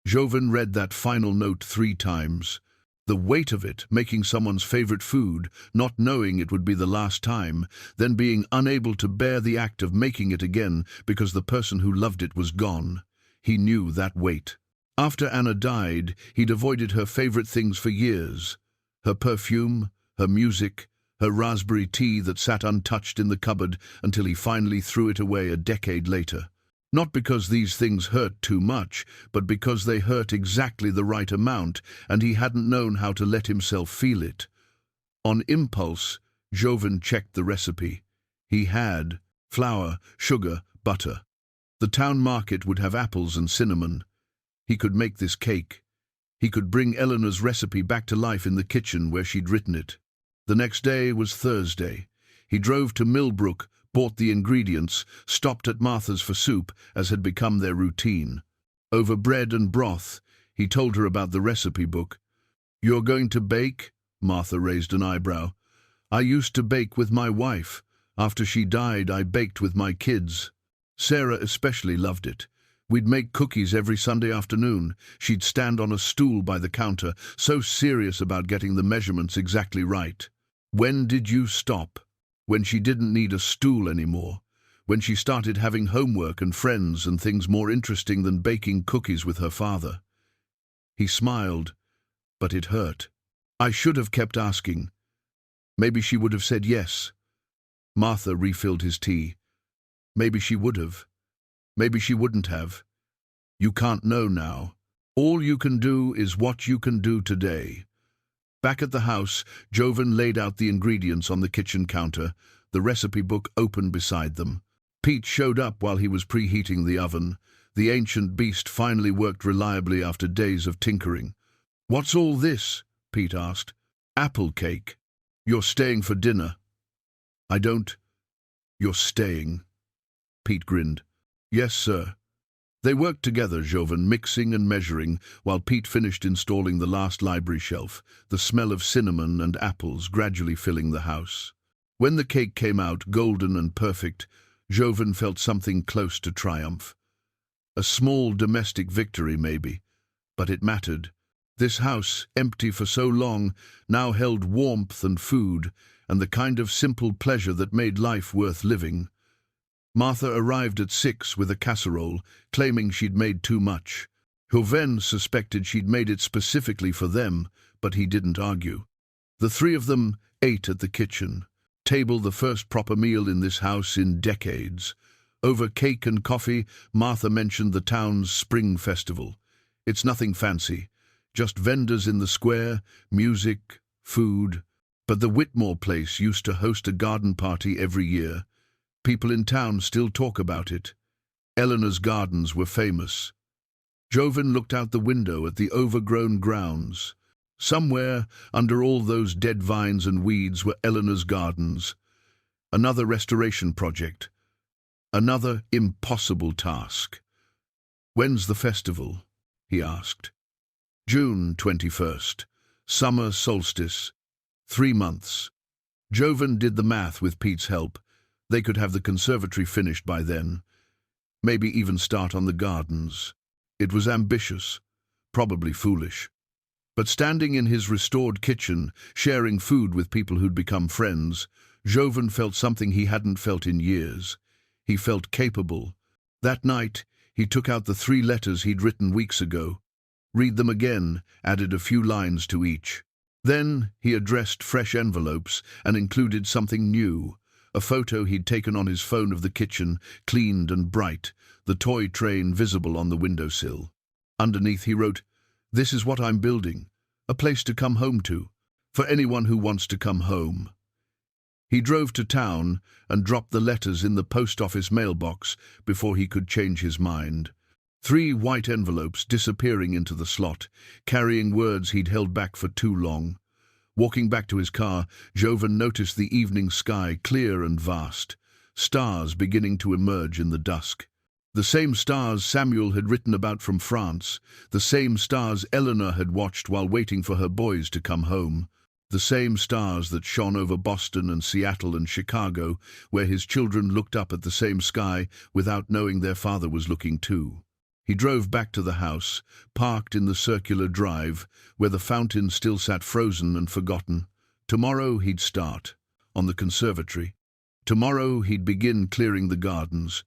Joven read that final note 3 times. The weight of it, making someone's favorite food, not knowing it would be the last time, then being unable to bear the act of making it again because the person who loved it was gone. He knew that weight. After Anna died, he'd avoided her favorite things for years. Her perfume, her music, her raspberry tea that sat untouched in the cupboard until he finally threw it away a decade later. Not because these things hurt too much, but because they hurt exactly the right amount, and he hadn't known how to let himself feel it. On impulse, Joven checked the recipe. He had flour, sugar, butter. The town market would have apples and cinnamon. He could make this cake. He could bring Eleanor's recipe back to life in the kitchen where she'd written it. The next day was Thursday. He drove to Millbrook, bought the ingredients, stopped at Martha's for soup, as had become their routine. Over bread and broth, he told her about the recipe book. "You're going to bake?" Martha raised an eyebrow. "I used to bake with my wife. After she died, I baked with my kids. Sarah especially loved it. We'd make cookies every Sunday afternoon. She'd stand on a stool by the counter, so serious about getting the measurements exactly right." "When did you stop?" "When she didn't need a stool anymore. When she started having homework and friends and things more interesting than baking cookies with her father." He smiled, but it hurt. "I should have kept asking. Maybe she would have said yes." Martha refilled his tea. "Maybe she would have. Maybe she wouldn't have. You can't know now. All you can do is what you can do today." Back at the house, Joven laid out the ingredients on the kitchen counter, the recipe book open beside them. Pete showed up while he was preheating the oven. The ancient beast finally worked reliably after days of tinkering. "What's all this?" Pete asked. "Apple cake. You're staying for dinner." "I don't." "You're staying." Pete grinned. "Yes, sir." They worked together, Joven, mixing and measuring, while Pete finished installing the last library shelf, the smell of cinnamon and apples gradually filling the house. When the cake came out, golden and perfect, Joven felt something close to triumph. A small domestic victory, maybe, but it mattered. This house, empty for so long, now held warmth and food, and the kind of simple pleasure that made life worth living. Martha arrived at 6 with a casserole, claiming she'd made too much. Joven suspected she'd made it specifically for them, but he didn't argue. The three of them ate at the kitchen table, the first proper meal in this house in decades. Over cake and coffee, Martha mentioned the town's spring festival. It's nothing fancy, just vendors in the square, music, food. But the Whitmore place used to host a garden party every year. People in town still talk about it. Eleanor's gardens were famous. Joven looked out the window at the overgrown grounds. Somewhere, under all those dead vines and weeds, were Eleanor's gardens. Another restoration project. Another impossible task. "When's the festival?" he asked. "June 21st. Summer solstice. 3 months." Joven did the math with Pete's help. They could have the conservatory finished by then. Maybe even start on the gardens. It was ambitious, probably foolish. But standing in his restored kitchen, sharing food with people who'd become friends, Joven felt something he hadn't felt in years. He felt capable. That night, he took out the 3 letters he'd written weeks ago. Read them again, added a few lines to each. Then he addressed fresh envelopes and included something new. A photo he'd taken on his phone of the kitchen, cleaned and bright, the toy train visible on the windowsill. Underneath he wrote, "This is what I'm building, a place to come home to, for anyone who wants to come home." He drove to town and dropped the letters in the post office mailbox before he could change his mind. 3 white envelopes disappearing into the slot, carrying words he'd held back for too long. Walking back to his car, Joven noticed the evening sky clear and vast, stars beginning to emerge in the dusk. The same stars Samuel had written about from France, the same stars Eleanor had watched while waiting for her boys to come home, the same stars that shone over Boston and Seattle and Chicago, where his children looked up at the same sky without knowing their father was looking too. He drove back to the house, parked in the circular drive, where the fountain still sat frozen and forgotten. Tomorrow he'd start, on the conservatory. Tomorrow he'd begin clearing the gardens.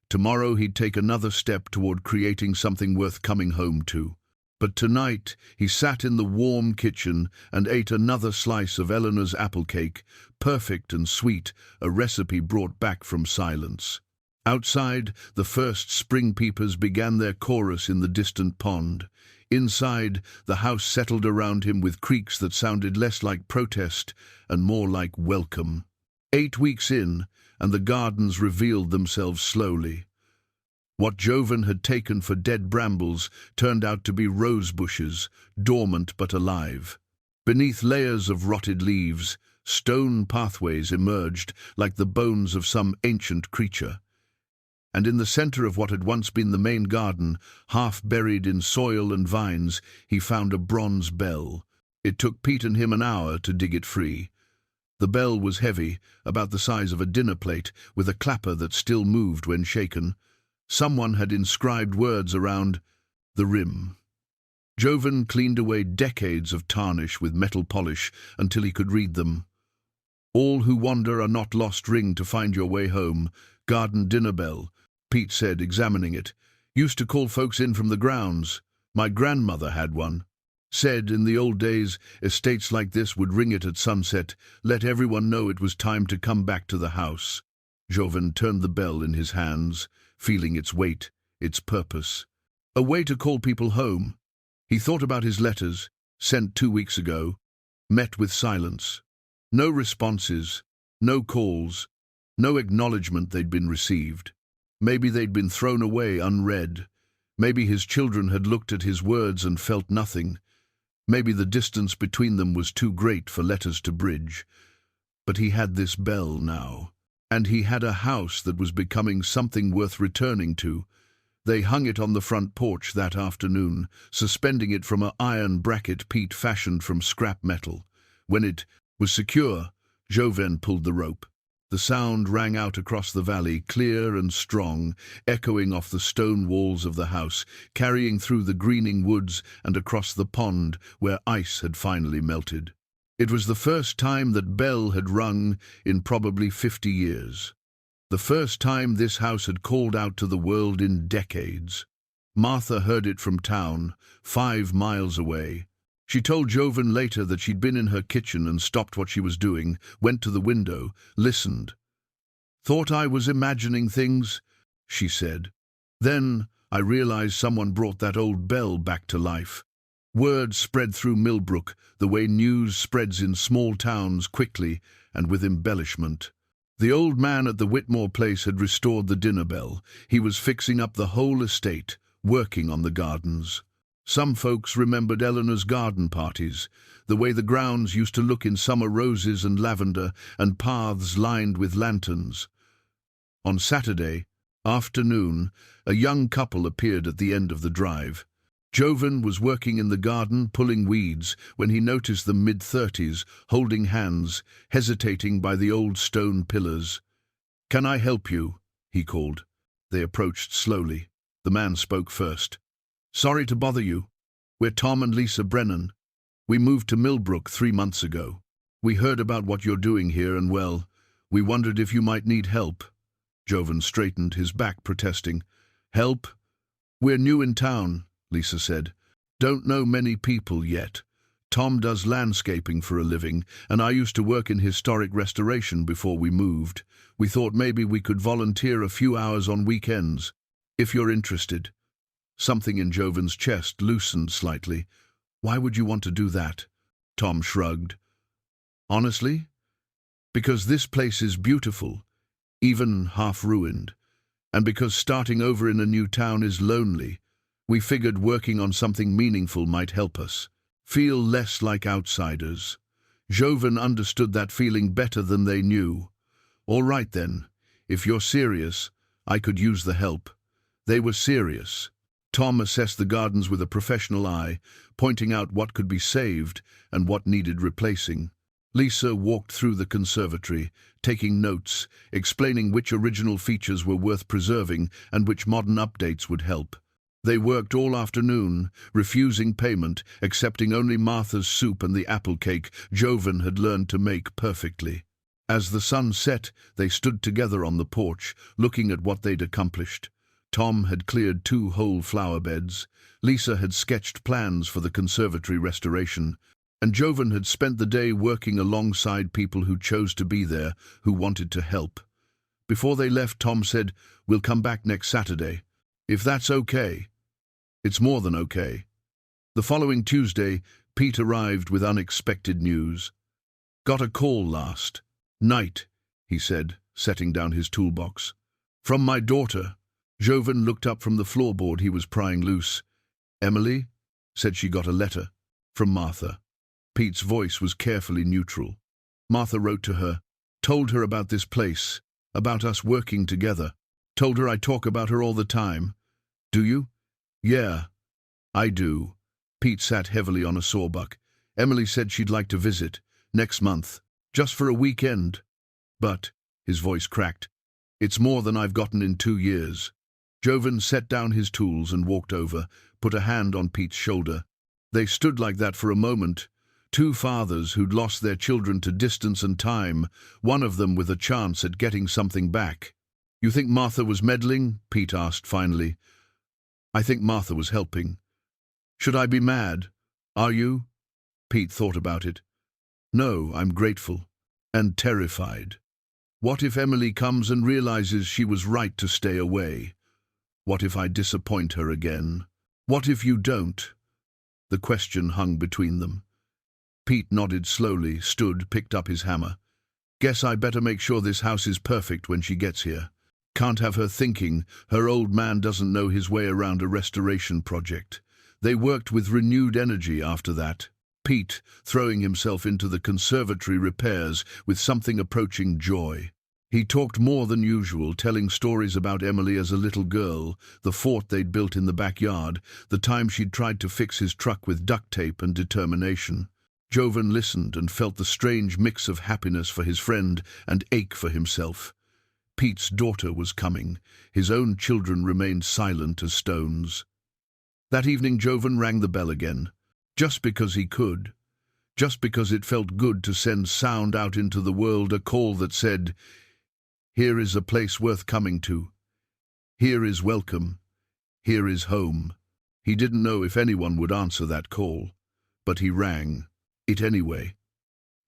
Tomorrow he'd take another step toward creating something worth coming home to. But tonight he sat in the warm kitchen and ate another slice of Eleanor's apple cake, perfect and sweet, a recipe brought back from silence. Outside, the first spring peepers began their chorus in the distant pond. Inside, the house settled around him with creaks that sounded less like protest and more like welcome. 8 weeks in, and the gardens revealed themselves slowly. What Joven had taken for dead brambles turned out to be rose bushes, dormant but alive. Beneath layers of rotted leaves, stone pathways emerged like the bones of some ancient creature. And in the center of what had once been the main garden, half buried in soil and vines, he found a bronze bell. It took Pete and him an hour to dig it free. The bell was heavy, about the size of a dinner plate, with a clapper that still moved when shaken. Someone had inscribed words around the rim. Joven cleaned away decades of tarnish with metal polish until he could read them. "All who wander are not lost. Ring to find your way home. Garden dinner bell," Pete said, examining it. "Used to call folks in from the grounds. My grandmother had one. Said in the old days, estates like this would ring it at sunset, let everyone know it was time to come back to the house." Joven turned the bell in his hands, feeling its weight, its purpose. A way to call people home. He thought about his letters, sent 2 weeks ago, met with silence. No responses, No calls, no acknowledgement they'd been received. Maybe they'd been thrown away unread. Maybe his children had looked at his words and felt nothing. Maybe the distance between them was too great for letters to bridge. But he had this bell now, and he had a house that was becoming something worth returning to. They hung it on the front porch that afternoon, suspending it from an iron bracket Pete fashioned from scrap metal. When it was secure, Joven pulled the rope. The sound rang out across the valley, clear and strong, echoing off the stone walls of the house, carrying through the greening woods and across the pond where ice had finally melted. It was the first time that bell had rung in probably 50 years. The first time this house had called out to the world in decades. Martha heard it from town, 5 miles away. She told Joven later that she'd been in her kitchen and stopped what she was doing, went to the window, listened. "Thought I was imagining things," she said. "Then I realized someone brought that old bell back to life." Word spread through Millbrook the way news spreads in small towns, quickly and with embellishment. The old man at the Whitmore place had restored the dinner bell. He was fixing up the whole estate, working on the gardens. Some folks remembered Eleanor's garden parties, the way the grounds used to look in summer roses and lavender and paths lined with lanterns. On Saturday afternoon, a young couple appeared at the end of the drive. Joven was working in the garden, pulling weeds, when he noticed them mid-30s, holding hands, hesitating by the old stone pillars. "Can I help you?" he called. They approached slowly. The man spoke first. "Sorry to bother you. We're Tom and Lisa Brennan. We moved to Millbrook 3 months ago. We heard about what you're doing here and, well, we wondered if you might need help." Joven straightened, his back protesting. "Help? We're new in town," Lisa said. "Don't know many people yet. Tom does landscaping for a living, and I used to work in historic restoration before we moved. We thought maybe we could volunteer a few hours on weekends, if you're interested." Something in Joven's chest loosened slightly. "Why would you want to do that?" Tom shrugged. "Honestly? Because this place is beautiful, even half-ruined, and because starting over in a new town is lonely. We figured working on something meaningful might help us feel less like outsiders." Joven understood that feeling better than they knew. "All right then, if you're serious, I could use the help." They were serious. Tom assessed the gardens with a professional eye, pointing out what could be saved and what needed replacing. Lisa walked through the conservatory, taking notes, explaining which original features were worth preserving and which modern updates would help. They worked all afternoon, refusing payment, accepting only Martha's soup and the apple cake Joven had learned to make perfectly. As the sun set, they stood together on the porch, looking at what they'd accomplished. Tom had cleared 2 whole flower beds. Lisa had sketched plans for the conservatory restoration, and Joven had spent the day working alongside people who chose to be there, who wanted to help. Before they left, Tom said, "We'll come back next Saturday. If that's okay." "It's more than okay." The following Tuesday, Pete arrived with unexpected news. "Got a call last night," he said, setting down his toolbox. "From my daughter." Joven looked up from the floorboard he was prying loose. "Emily said she got a letter from Martha." Pete's voice was carefully neutral. "Martha wrote to her, told her about this place, about us working together. Told her I talk about her all the time." "Do you?" "Yeah, I do." Pete sat heavily on a sawbuck. "Emily said she'd like to visit next month, just for a weekend. But," his voice cracked, "it's more than I've gotten in 2 years." Joven set down his tools and walked over, put a hand on Pete's shoulder. They stood like that for a moment, 2 fathers who'd lost their children to distance and time, one of them with a chance at getting something back. "You think Martha was meddling?" Pete asked finally. "I think Martha was helping." "Should I be mad? Are you?" Pete thought about it. "No, I'm grateful. And terrified. What if Emily comes and realizes she was right to stay away? What if I disappoint her again? What if you don't?" The question hung between them. Pete nodded slowly, stood, picked up his hammer. Guess I better make sure this house is perfect when she gets here. Can't have her thinking her old man doesn't know his way around a restoration project. They worked with renewed energy after that. Pete throwing himself into the conservatory repairs with something approaching joy. He talked more than usual, telling stories about Emily as a little girl, the fort they'd built in the backyard, the time she'd tried to fix his truck with duct tape and determination. Joven listened and felt the strange mix of happiness for his friend and ache for himself. Pete's daughter was coming. His own children remained silent as stones. That evening Joven rang the bell again, just because he could, just because it felt good to send sound out into the world, a call that said, "Here is a place worth coming to. Here is welcome. Here is home." He didn't know if anyone would answer that call, but he rang it anyway.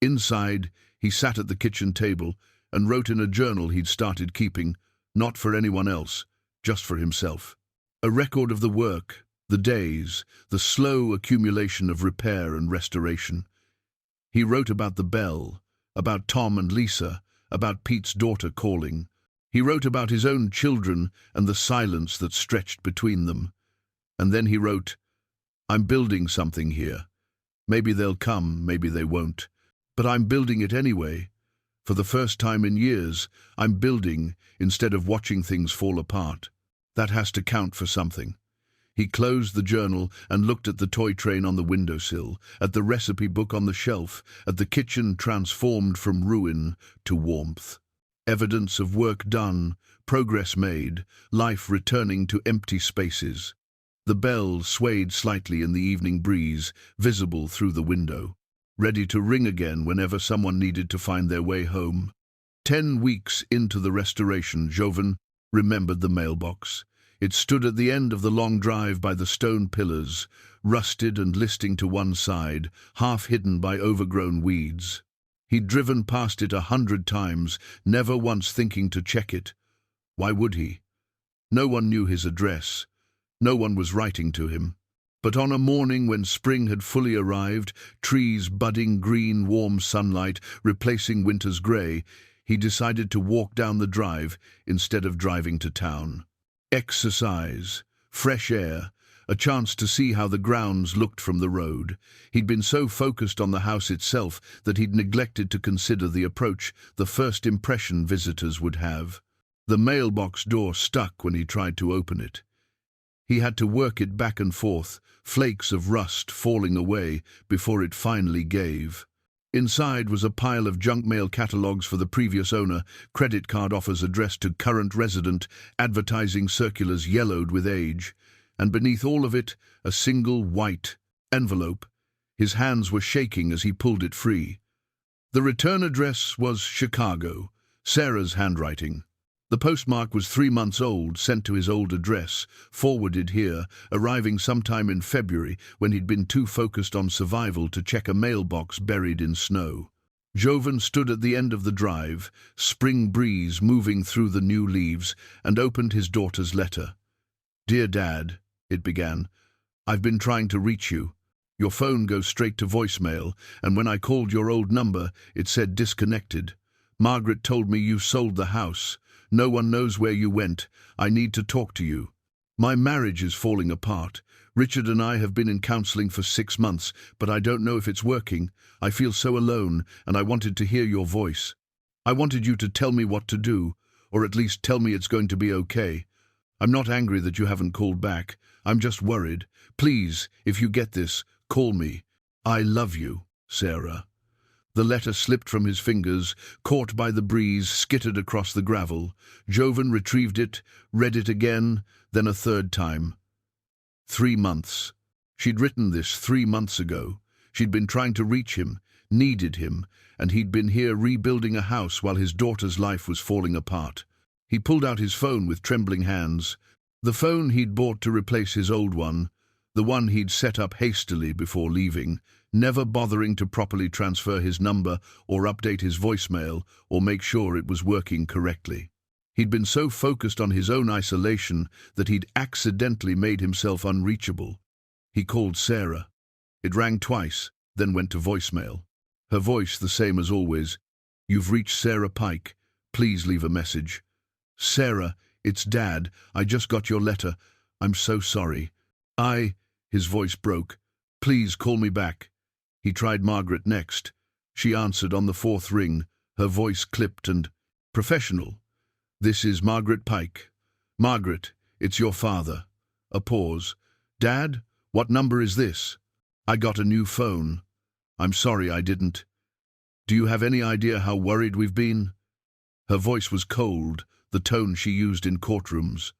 Inside, he sat at the kitchen table and wrote in a journal he'd started keeping, not for anyone else, just for himself. A record of the work, the days, the slow accumulation of repair and restoration. He wrote about the bell, about Tom and Lisa, about Pete's daughter calling. He wrote about his own children and the silence that stretched between them. And then he wrote, "I'm building something here. Maybe they'll come, maybe they won't. But I'm building it anyway. For the first time in years, I'm building instead of watching things fall apart. That has to count for something." He closed the journal and looked at the toy train on the windowsill, at the recipe book on the shelf, at the kitchen transformed from ruin to warmth. Evidence of work done, progress made, life returning to empty spaces. The bell swayed slightly in the evening breeze, visible through the window, ready to ring again whenever someone needed to find their way home. 10 weeks into the restoration, Joven remembered the mailbox. It stood at the end of the long drive by the stone pillars, rusted and listing to one side, half hidden by overgrown weeds. He'd driven past it 100 times, never once thinking to check it. Why would he? No one knew his address. No one was writing to him. But on a morning when spring had fully arrived, trees budding green, warm sunlight replacing winter's grey, he decided to walk down the drive instead of driving to town. Exercise, fresh air, a chance to see how the grounds looked from the road. He'd been so focused on the house itself that he'd neglected to consider the approach, the first impression visitors would have. The mailbox door stuck when he tried to open it. He had to work it back and forth, flakes of rust falling away before it finally gave. Inside was a pile of junk mail catalogues for the previous owner, credit card offers addressed to current resident, advertising circulars yellowed with age, and beneath all of it, a single white envelope. His hands were shaking as he pulled it free. The return address was Chicago, Sarah's handwriting. The postmark was 3 months old, sent to his old address, forwarded here, arriving sometime in February when he'd been too focused on survival to check a mailbox buried in snow. Joven stood at the end of the drive, spring breeze moving through the new leaves, and opened his daughter's letter. "Dear Dad," it began, "I've been trying to reach you. Your phone goes straight to voicemail, and when I called your old number, it said disconnected. Margaret told me you sold the house. No one knows where you went. I need to talk to you. My marriage is falling apart. Richard and I have been in counseling for 6 months, but I don't know if it's working. I feel so alone, and I wanted to hear your voice. I wanted you to tell me what to do, or at least tell me it's going to be okay. I'm not angry that you haven't called back. I'm just worried. Please, if you get this, call me. I love you, Sarah." The letter slipped from his fingers, caught by the breeze, skittered across the gravel. Joven retrieved it, read it again, then a third time. 3 months. She'd written this 3 months ago. She'd been trying to reach him, needed him, and he'd been here rebuilding a house while his daughter's life was falling apart. He pulled out his phone with trembling hands. The phone he'd bought to replace his old one, the one he'd set up hastily before leaving, never bothering to properly transfer his number or update his voicemail or make sure it was working correctly. He'd been so focused on his own isolation that he'd accidentally made himself unreachable. He called Sarah. It rang twice, then went to voicemail. Her voice the same as always. You've reached Sarah Pike. Please leave a message. Sarah, it's Dad. I just got your letter. I'm so sorry. His voice broke. Please call me back. He tried Margaret next. She answered on the fourth ring, her voice clipped and professional. This is Margaret Pike. Margaret, it's your father. A pause. Dad, what number is this? I got a new phone. I'm sorry I didn't. Do you have any idea how worried we've been? Her voice was cold, the tone she used in courtrooms.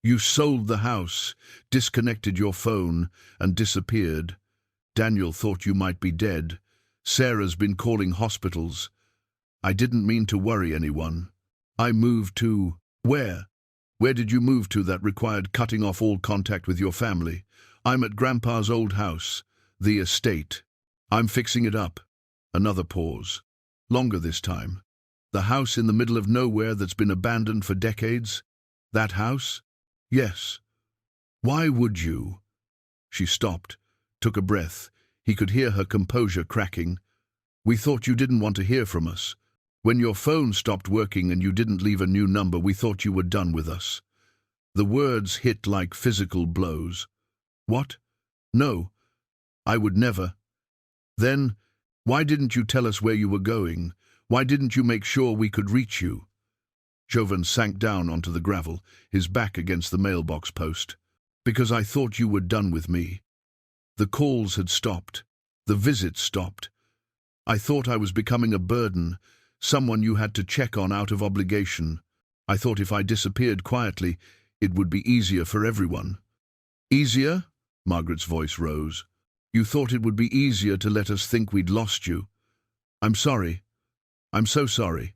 You sold the house, disconnected your phone, and disappeared. Daniel thought you might be dead. Sarah's been calling hospitals. I didn't mean to worry anyone. I moved to… Where? Where did you move to that required cutting off all contact with your family? I'm at Grandpa's old house, the estate. I'm fixing it up. Another pause. Longer this time. The house in the middle of nowhere that's been abandoned for decades? That house? Yes. Why would you? She stopped, took a breath. He could hear her composure cracking. We thought you didn't want to hear from us. When your phone stopped working and you didn't leave a new number, we thought you were done with us. The words hit like physical blows. What? No. I would never. Then, why didn't you tell us where you were going? Why didn't you make sure we could reach you? Joven sank down onto the gravel, his back against the mailbox post. Because I thought you were done with me. The calls had stopped. The visits stopped. I thought I was becoming a burden, someone you had to check on out of obligation. I thought if I disappeared quietly, it would be easier for everyone. Easier? Margaret's voice rose. You thought it would be easier to let us think we'd lost you. I'm sorry. I'm so sorry.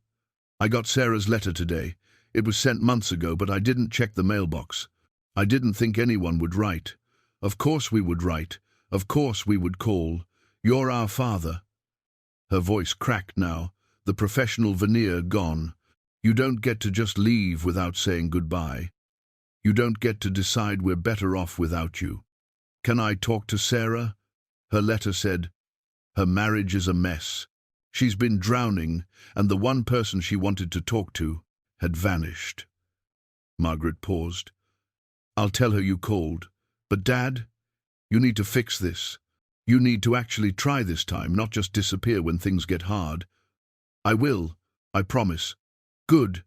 I got Sarah's letter today. It was sent months ago, but I didn't check the mailbox. I didn't think anyone would write. Of course we would write. Of course we would call. You're our father. Her voice cracked now, the professional veneer gone. You don't get to just leave without saying goodbye. You don't get to decide we're better off without you. Can I talk to Sarah? Her letter said, her marriage is a mess. She's been drowning, and the one person she wanted to talk to had vanished. Margaret paused. I'll tell her you called. But Dad, you need to fix this. You need to actually try this time, not just disappear when things get hard. I will, I promise. Good.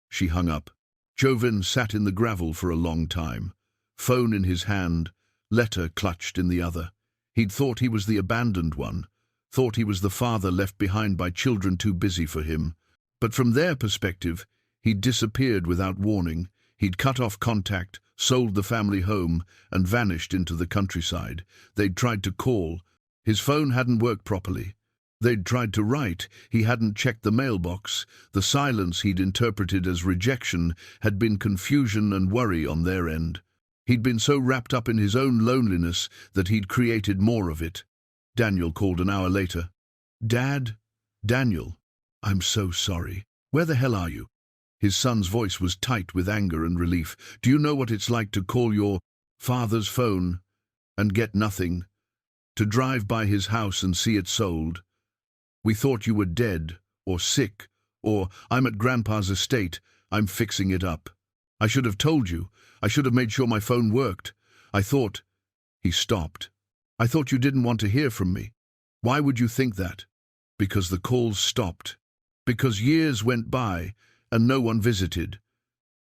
She hung up. Joven sat in the gravel for a long time, phone in his hand, letter clutched in the other. He'd thought he was the abandoned one, thought he was the father left behind by children too busy for him. But from their perspective, he'd disappeared without warning. He'd cut off contact, sold the family home, and vanished into the countryside. They'd tried to call. His phone hadn't worked properly. They'd tried to write. He hadn't checked the mailbox. The silence he'd interpreted as rejection had been confusion and worry on their end. He'd been so wrapped up in his own loneliness that he'd created more of it. Daniel called an hour later. Dad? Daniel, I'm so sorry. Where the hell are you? His son's voice was tight with anger and relief. Do you know what it's like to call your father's phone and get nothing? To drive by his house and see it sold? We thought you were dead, or sick, or I'm at Grandpa's estate, I'm fixing it up. I should have told you. I should have made sure my phone worked. I thought… He stopped. I thought you didn't want to hear from me. Why would you think that? Because the calls stopped. Because years went by and no one visited.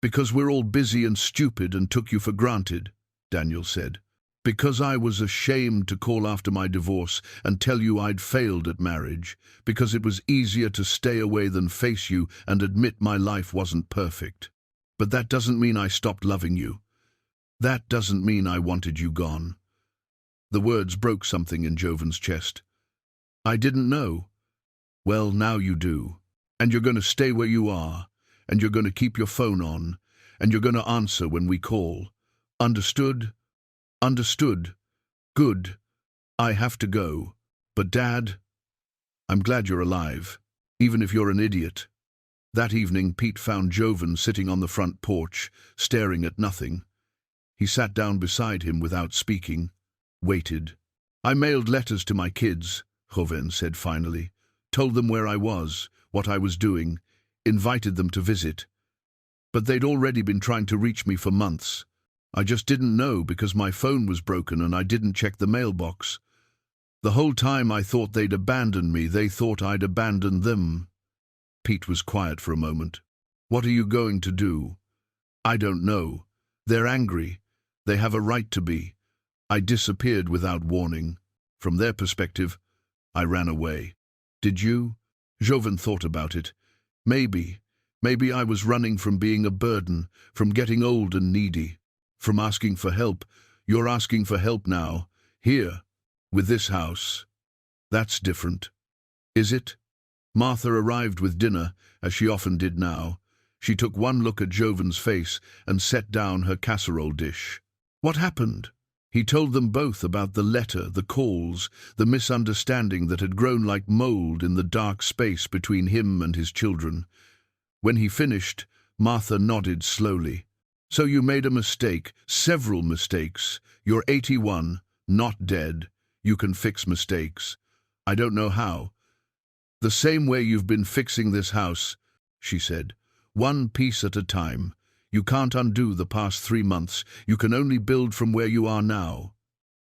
Because we're all busy and stupid and took you for granted, Daniel said. Because I was ashamed to call after my divorce and tell you I'd failed at marriage. Because it was easier to stay away than face you and admit my life wasn't perfect. But that doesn't mean I stopped loving you. That doesn't mean I wanted you gone. The words broke something in Joven's chest. I didn't know. Well, now you do. And you're going to stay where you are. And you're going to keep your phone on. And you're going to answer when we call. Understood? Understood. Good. I have to go. But Dad, I'm glad you're alive, even if you're an idiot. That evening, Pete found Joven sitting on the front porch, staring at nothing. He sat down beside him without speaking, waited. I mailed letters to my kids, Joven said finally. Told them where I was, what I was doing, invited them to visit. But they'd already been trying to reach me for months. I just didn't know because my phone was broken and I didn't check the mailbox. The whole time I thought they'd abandoned me, they thought I'd abandoned them." Pete was quiet for a moment. "What are you going to do?" "I don't know. They're angry. They have a right to be. I disappeared without warning. From their perspective, I ran away." "Did you?" Joven thought about it. Maybe I was running from being a burden, from getting old and needy, from asking for help. You're asking for help now, here, with this house. That's different. Is it?" Martha arrived with dinner, as she often did now. She took one look at Joven's face and set down her casserole dish. "What happened?" He told them both about the letter, the calls, the misunderstanding that had grown like mold in the dark space between him and his children. When he finished, Martha nodded slowly. "So you made a mistake, several mistakes. You're 81, not dead. You can fix mistakes. I don't know how. The same way you've been fixing this house," she said. "One piece at a time. You can't undo the past 3 months. You can only build from where you are now."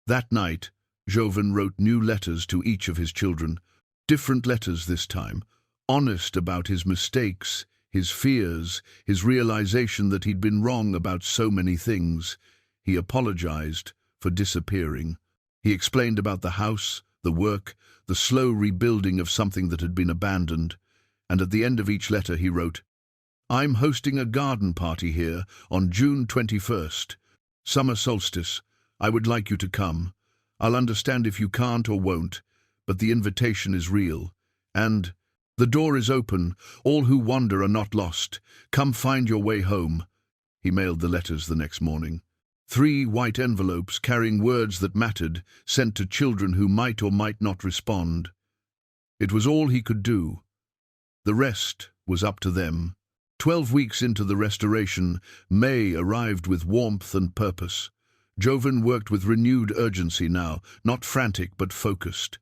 That night, Joven wrote new letters to each of his children. Different letters this time. Honest about his mistakes, his fears, his realization that he'd been wrong about so many things. He apologized for disappearing. He explained about the house, the work, the slow rebuilding of something that had been abandoned. And at the end of each letter he wrote, "I'm hosting a garden party here on June 21st. Summer solstice. I would like you to come. I'll understand if you can't or won't, but the invitation is real. And the door is open. All who wander are not lost. Come find your way home." He mailed the letters the next morning. 3 white envelopes carrying words that mattered, sent to children who might or might not respond. It was all he could do. The rest was up to them. 12 weeks into the restoration, May arrived with warmth and purpose. Joven worked with renewed urgency now, not frantic but focused.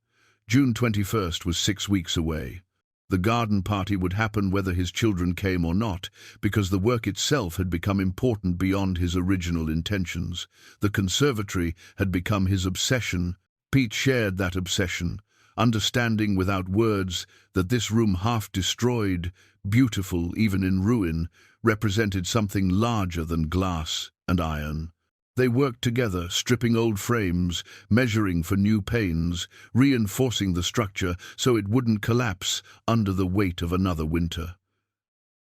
June 21st was 6 weeks away. The garden party would happen whether his children came or not, because the work itself had become important beyond his original intentions. The conservatory had become his obsession. Pete shared that obsession, understanding without words that this room half destroyed, beautiful even in ruin, represented something larger than glass and iron. They worked together, stripping old frames, measuring for new panes, reinforcing the structure so it wouldn't collapse under the weight of another winter.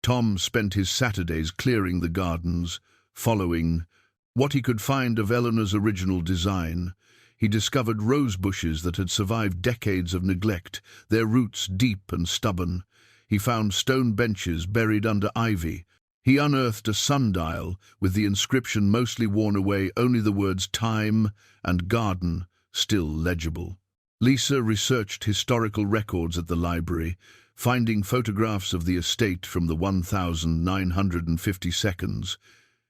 Tom spent his Saturdays clearing the gardens, following what he could find of Eleanor's original design. He discovered rose bushes that had survived decades of neglect, their roots deep and stubborn. He found stone benches buried under ivy. He unearthed a sundial with the inscription mostly worn away, only the words time and garden still legible. Lisa researched historical records at the library, finding photographs of the estate from the 1952.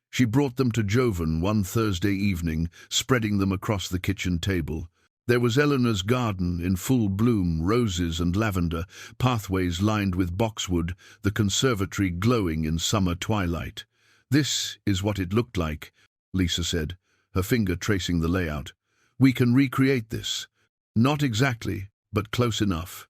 She brought them to Joven one Thursday evening, spreading them across the kitchen table. There was Eleanor's garden in full bloom, roses and lavender, pathways lined with boxwood, the conservatory glowing in summer twilight. "This is what it looked like," Lisa said, her finger tracing the layout. "We can recreate this. Not exactly, but close enough."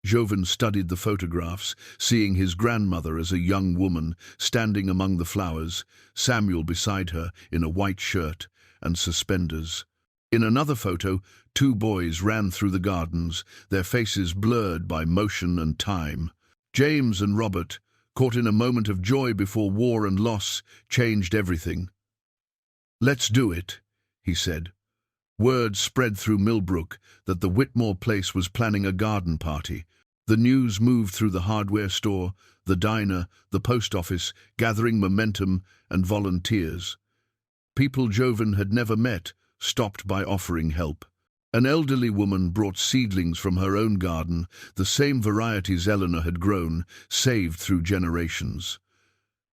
Joven studied the photographs, seeing his grandmother as a young woman standing among the flowers, Samuel beside her in a white shirt and suspenders. In another photo, 2 boys ran through the gardens, their faces blurred by motion and time. James and Robert, caught in a moment of joy before war and loss, changed everything. "Let's do it," he said. Word spread through Millbrook that the Whitmore place was planning a garden party. The news moved through the hardware store, the diner, the post office, gathering momentum and volunteers. People Joven had never met stopped by offering help. An elderly woman brought seedlings from her own garden, the same varieties Eleanor had grown, saved through generations.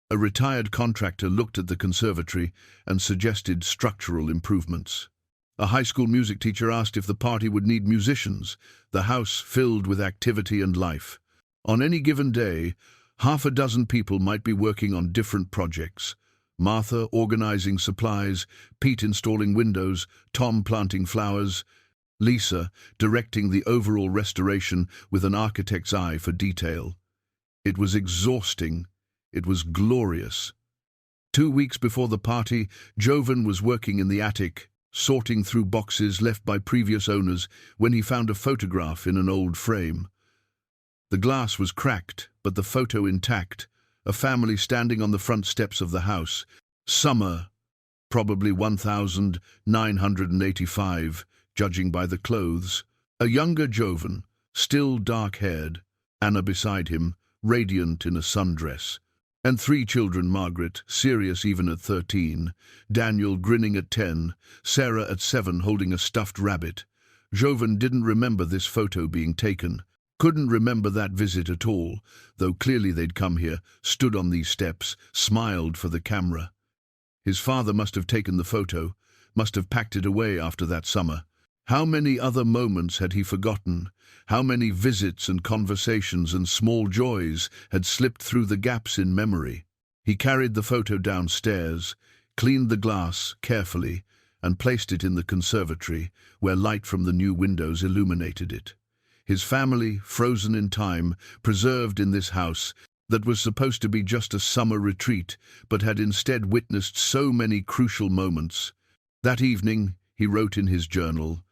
A retired contractor looked at the conservatory and suggested structural improvements. A high school music teacher asked if the party would need musicians, the house filled with activity and life. On any given day, half a dozen people might be working on different projects. Martha organizing supplies, Pete installing windows, Tom planting flowers, Lisa directing the overall restoration with an architect's eye for detail. It was exhausting. It was glorious. 2 weeks before the party, Joven was working in the attic, sorting through boxes left by previous owners when he found a photograph in an old frame. The glass was cracked, but the photo intact. A family standing on the front steps of the house. Summer, probably 1985, judging by the clothes. A younger Joven, still dark-haired, Anna beside him, radiant in a sundress. And 3 children, Margaret, serious even at 13, Daniel grinning at 10, Sarah at 7 holding a stuffed rabbit. Joven didn't remember this photo being taken. Couldn't remember that visit at all, though clearly they'd come here, stood on these steps, smiled for the camera. His father must have taken the photo, must have packed it away after that summer. How many other moments had he forgotten? How many visits and conversations and small joys had slipped through the gaps in memory? He carried the photo downstairs, cleaned the glass carefully, and placed it in the conservatory, where light from the new windows illuminated it. His family, frozen in time, preserved in this house that was supposed to be just a summer retreat, but had instead witnessed so many crucial moments. That evening, he wrote in his journal,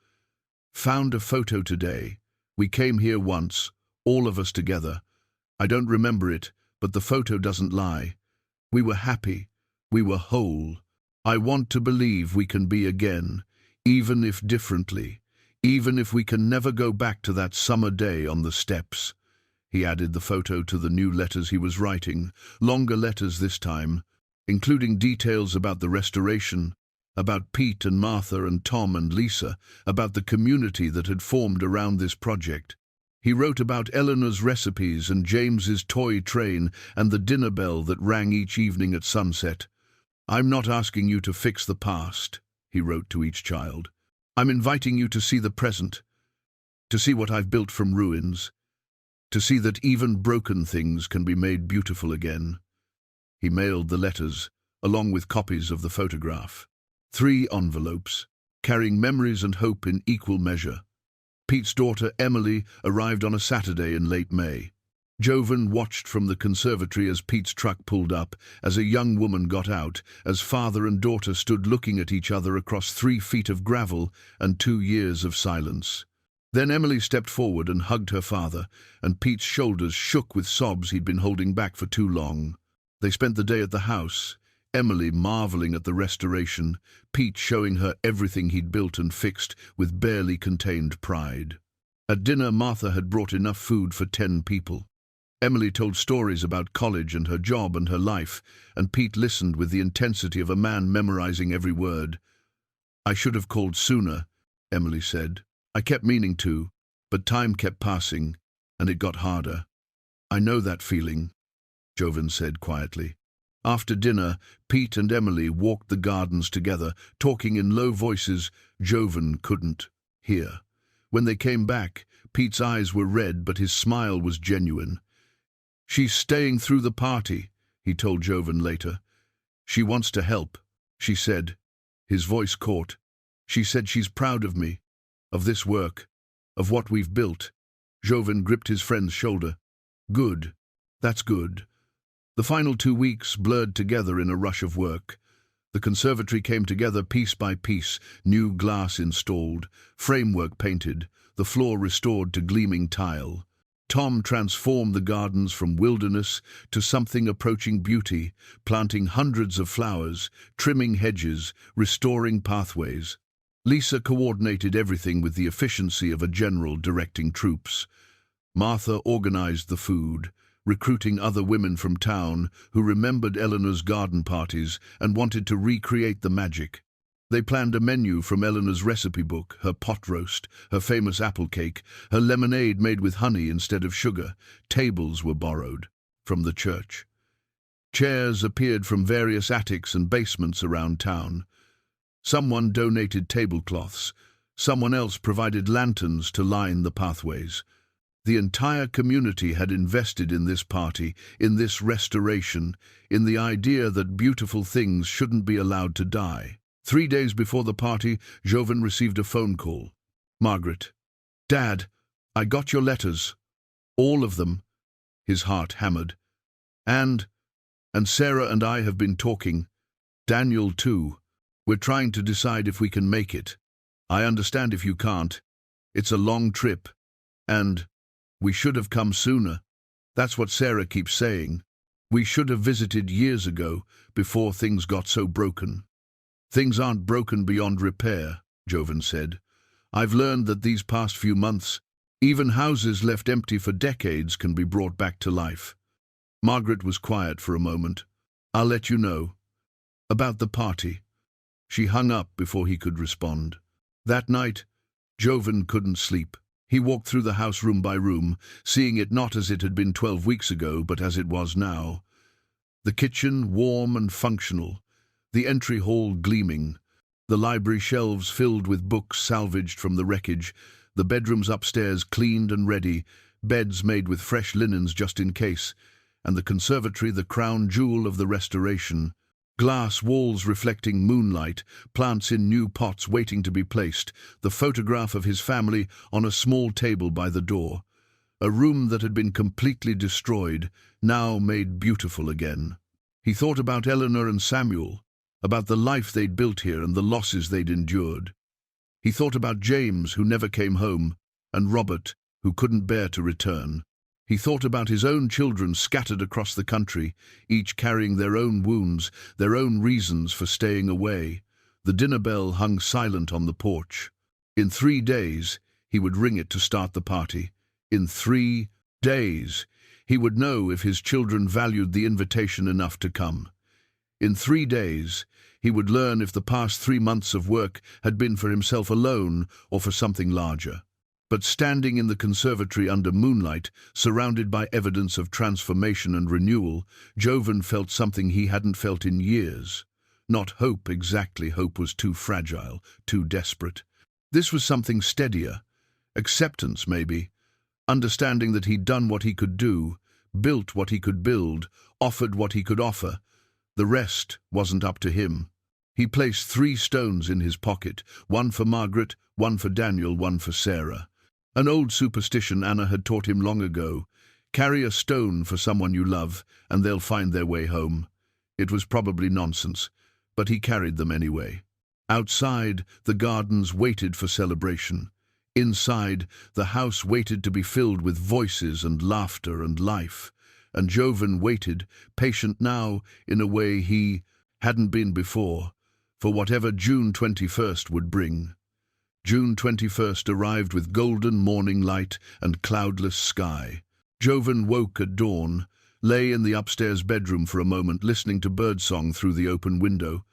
"Found a photo today. We came here once, all of us together. I don't remember it, but the photo doesn't lie. We were happy. We were whole. I want to believe we can be again, even if differently. Even if we can never go back to that summer day on the steps." He added the photo to the new letters he was writing, longer letters this time, including details about the restoration, about Pete and Martha and Tom and Lisa, about the community that had formed around this project. He wrote about Eleanor's recipes and James's toy train and the dinner bell that rang each evening at sunset. "I'm not asking you to fix the past," he wrote to each child. "I'm inviting you to see the present, to see what I've built from ruins, to see that even broken things can be made beautiful again." He mailed the letters, along with copies of the photograph. 3 envelopes, carrying memories and hope in equal measure. Pete's daughter, Emily, arrived on a Saturday in late May. Joven watched from the conservatory as Pete's truck pulled up, as a young woman got out, as father and daughter stood looking at each other across 3 feet of gravel and 2 years of silence. Then Emily stepped forward and hugged her father, and Pete's shoulders shook with sobs he'd been holding back for too long. They spent the day at the house, Emily marveling at the restoration, Pete showing her everything he'd built and fixed with barely contained pride. At dinner, Martha had brought enough food for 10 people. Emily told stories about college and her job and her life, and Pete listened with the intensity of a man memorizing every word. "I should have called sooner," Emily said. "I kept meaning to, but time kept passing, and it got harder." "I know that feeling," Joven said quietly. After dinner, Pete and Emily walked the gardens together, talking in low voices Joven couldn't hear. When they came back, Pete's eyes were red, but his smile was genuine. "She's staying through the party," he told Joven later. "She wants to help," she said. His voice caught. "She said she's proud of me, of this work, of what we've built." Joven gripped his friend's shoulder. "Good. That's good." The final 2 weeks blurred together in a rush of work. The conservatory came together piece by piece, new glass installed, framework painted, the floor restored to gleaming tile. Tom transformed the gardens from wilderness to something approaching beauty, planting hundreds of flowers, trimming hedges, restoring pathways. Lisa coordinated everything with the efficiency of a general directing troops. Martha organized the food, recruiting other women from town who remembered Eleanor's garden parties and wanted to recreate the magic. They planned a menu from Eleanor's recipe book, her pot roast, her famous apple cake, her lemonade made with honey instead of sugar. Tables were borrowed from the church. Chairs appeared from various attics and basements around town. Someone donated tablecloths. Someone else provided lanterns to line the pathways. The entire community had invested in this party, in this restoration, in the idea that beautiful things shouldn't be allowed to die. 3 days before the party, Joven received a phone call. "Margaret. Dad, I got your letters. All of them." His heart hammered. And Sarah and I have been talking. Daniel too. We're trying to decide if we can make it. I understand if you can't. It's a long trip. And we should have come sooner. That's what Sarah keeps saying. We should have visited years ago, before things got so broken. "Things aren't broken beyond repair," Joven said. "I've learned that these past few months, even houses left empty for decades can be brought back to life." Margaret was quiet for a moment. "I'll let you know." "About the party." She hung up before he could respond. That night, Joven couldn't sleep. He walked through the house room by room, seeing it not as it had been 12 weeks ago, but as it was now. The kitchen warm and functional, the entry hall gleaming, the library shelves filled with books salvaged from the wreckage, the bedrooms upstairs cleaned and ready, beds made with fresh linens just in case, and the conservatory the crown jewel of the restoration. Glass walls reflecting moonlight, plants in new pots waiting to be placed, the photograph of his family on a small table by the door. A room that had been completely destroyed, now made beautiful again. He thought about Eleanor and Samuel, about the life they'd built here and the losses they'd endured. He thought about James, who never came home, and Robert, who couldn't bear to return. He thought about his own children scattered across the country, each carrying their own wounds, their own reasons for staying away. The dinner bell hung silent on the porch. In 3 days, he would ring it to start the party. In 3 days, he would know if his children valued the invitation enough to come. In 3 days, he would learn if the past 3 months of work had been for himself alone or for something larger. But standing in the conservatory under moonlight, surrounded by evidence of transformation and renewal, Joven felt something he hadn't felt in years. Not hope exactly, hope was too fragile, too desperate. This was something steadier. Acceptance, maybe. Understanding that he'd done what he could do, built what he could build, offered what he could offer. The rest wasn't up to him. He placed 3 stones in his pocket, one for Margaret, one for Daniel, one for Sarah. An old superstition Anna had taught him long ago. Carry a stone for someone you love, and they'll find their way home. It was probably nonsense, but he carried them anyway. Outside, the gardens waited for celebration. Inside, the house waited to be filled with voices and laughter and life. And Joven waited, patient now, in a way he hadn't been before, for whatever June 21st would bring. June 21st arrived with golden morning light and cloudless sky. Joven woke at dawn, lay in the upstairs bedroom for a moment listening to birdsong through the open window.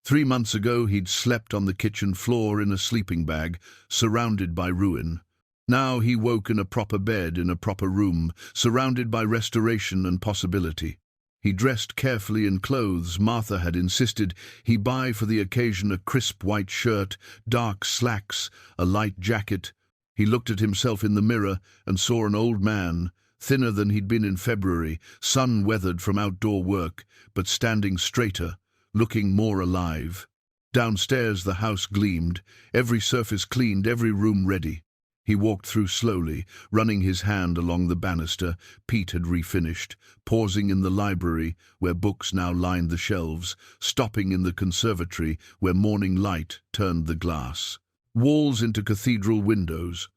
3 months ago he'd slept on the kitchen floor in a sleeping bag, surrounded by ruin. Now he woke in a proper bed, in a proper room, surrounded by restoration and possibility. He dressed carefully in clothes Martha had insisted he buy for the occasion: a crisp white shirt, dark slacks, a light jacket. He looked at himself in the mirror and saw an old man, thinner than he'd been in February, sun-weathered from outdoor work, but standing straighter, looking more alive. Downstairs the house gleamed, every surface cleaned, every room ready. He walked through slowly, running his hand along the banister Pete had refinished, pausing in the library where books now lined the shelves, stopping in the conservatory where morning light turned the glass. Walls into cathedral windows.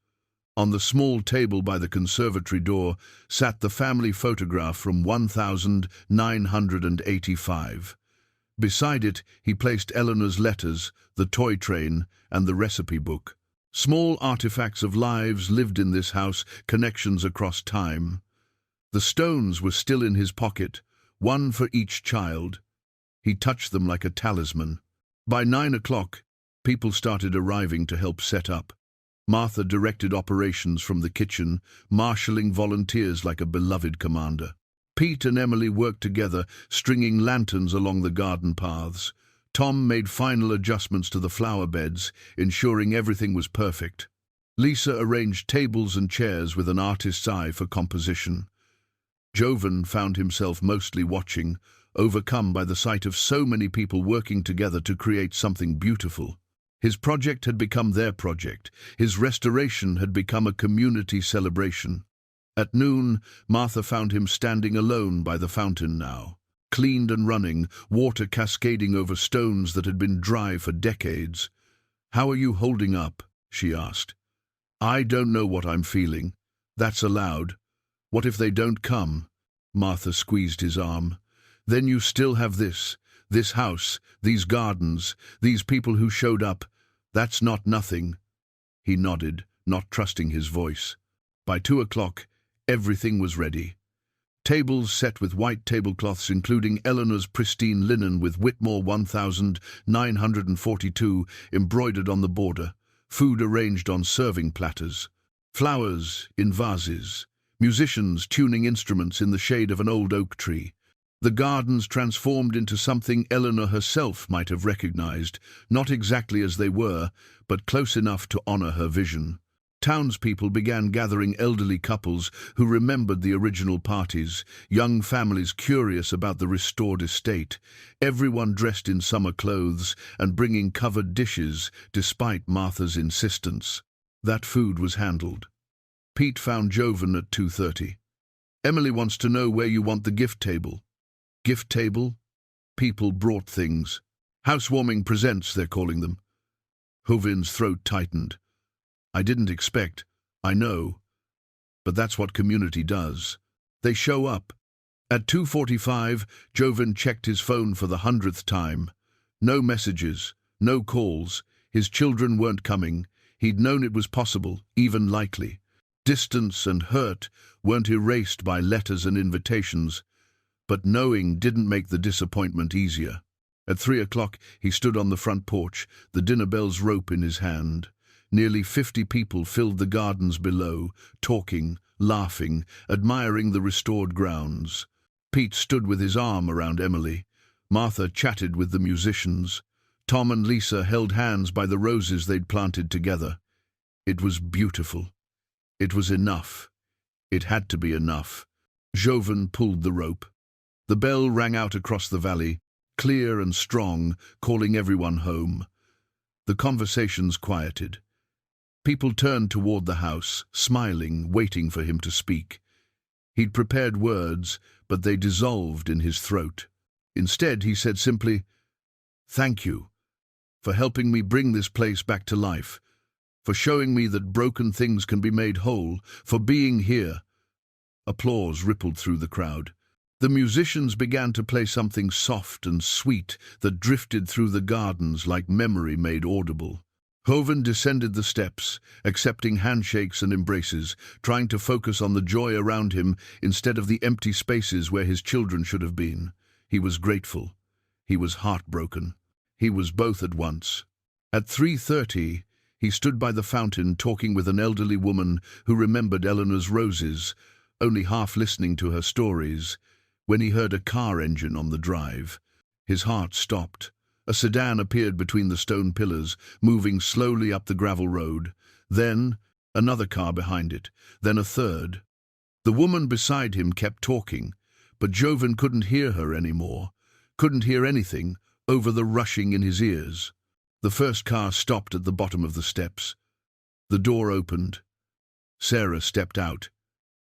On the small table by the conservatory door sat the family photograph from 1985. Beside it he placed Eleanor's letters, the toy train, and the recipe book. Small artifacts of lives lived in this house, connections across time. The stones were still in his pocket, one for each child. He touched them like a talisman. By 9 o'clock, people started arriving to help set up. Martha directed operations from the kitchen, marshalling volunteers like a beloved commander. Pete and Emily worked together, stringing lanterns along the garden paths. Tom made final adjustments to the flower beds, ensuring everything was perfect. Lisa arranged tables and chairs with an artist's eye for composition. Joven found himself mostly watching, overcome by the sight of so many people working together to create something beautiful. His project had become their project. His restoration had become a community celebration. At noon, Martha found him standing alone by the fountain now. Cleaned and running, water cascading over stones that had been dry for decades. "How are you holding up?" she asked. "I don't know what I'm feeling. That's allowed. What if they don't come?" Martha squeezed his arm. "Then you still have this house, these gardens, these people who showed up. That's not nothing." He nodded, not trusting his voice. By 2 o'clock, everything was ready. Tables set with white tablecloths including Eleanor's pristine linen with Whitmore 1942 embroidered on the border, food arranged on serving platters, flowers in vases, musicians tuning instruments in the shade of an old oak tree. The gardens transformed into something Eleanor herself might have recognized, not exactly as they were, but close enough to honor her vision. Townspeople began gathering, elderly couples who remembered the original parties, young families curious about the restored estate, everyone dressed in summer clothes and bringing covered dishes despite Martha's insistence. That food was handled. Pete found Joven at 2:30. "Emily wants to know where you want the gift table." "Gift table?" People brought things. "Housewarming presents, they're calling them." Joven's throat tightened. "I didn't expect. I know. But that's what community does. They show up." At 2:45, Joven checked his phone for the 100th time. No messages, no calls. His children weren't coming. He'd known it was possible, even likely. Distance and hurt weren't erased by letters and invitations, but knowing didn't make the disappointment easier. At 3 o'clock, he stood on the front porch, the dinner bell's rope in his hand. Nearly 50 people filled the gardens below, talking, laughing, admiring the restored grounds. Pete stood with his arm around Emily. Martha chatted with the musicians. Tom and Lisa held hands by the roses they'd planted together. It was beautiful. It was enough. It had to be enough. Joven pulled the rope. The bell rang out across the valley, clear and strong, calling everyone home. The conversations quieted. People turned toward the house, smiling, waiting for him to speak. He'd prepared words, but they dissolved in his throat. Instead, he said simply, "Thank you for helping me bring this place back to life, for showing me that broken things can be made whole, for being here." Applause rippled through the crowd. The musicians began to play something soft and sweet that drifted through the gardens like memory made audible. Joven descended the steps, accepting handshakes and embraces, trying to focus on the joy around him instead of the empty spaces where his children should have been. He was grateful. He was heartbroken. He was both at once. At 3:30, he stood by the fountain talking with an elderly woman who remembered Eleanor's roses, only half listening to her stories, when he heard a car engine on the drive. His heart stopped. A sedan appeared between the stone pillars, moving slowly up the gravel road. Then, another car behind it. Then a third. The woman beside him kept talking, but Joven couldn't hear her anymore. Couldn't hear anything over the rushing in his ears. The first car stopped at the bottom of the steps. The door opened. Sarah stepped out.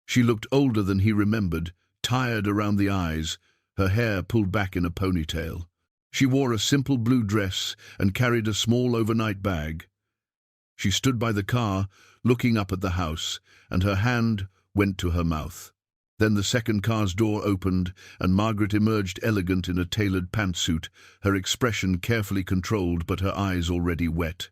She looked older than he remembered, tired around the eyes, her hair pulled back in a ponytail. She wore a simple blue dress and carried a small overnight bag. She stood by the car, looking up at the house, and her hand went to her mouth. Then the second car's door opened, and Margaret emerged elegant in a tailored pantsuit, her expression carefully controlled but her eyes already wet.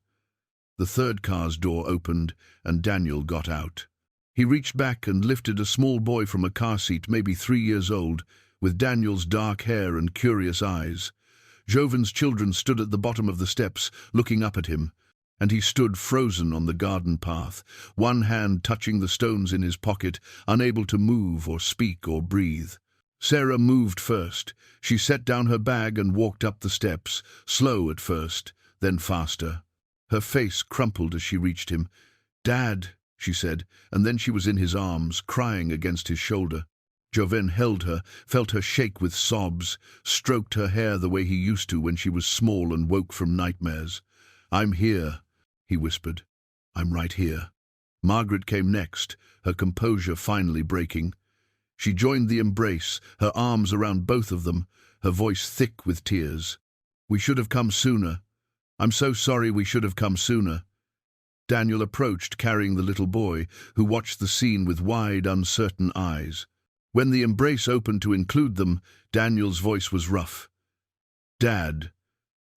The third car's door opened, and Daniel got out. He reached back and lifted a small boy from a car seat, maybe 3 years old, with Daniel's dark hair and curious eyes. Joven's children stood at the bottom of the steps, looking up at him, and he stood frozen on the garden path, one hand touching the stones in his pocket, unable to move or speak or breathe. Sarah moved first. She set down her bag and walked up the steps, slow at first, then faster. Her face crumpled as she reached him. "Dad," she said, and then she was in his arms, crying against his shoulder. Joven held her, felt her shake with sobs, stroked her hair the way he used to when she was small and woke from nightmares. "I'm here," he whispered. "I'm right here." Margaret came next, her composure finally breaking. She joined the embrace, her arms around both of them, her voice thick with tears. "We should have come sooner. I'm so sorry, we should have come sooner." Daniel approached, carrying the little boy, who watched the scene with wide, uncertain eyes. When the embrace opened to include them, Daniel's voice was rough. "Dad,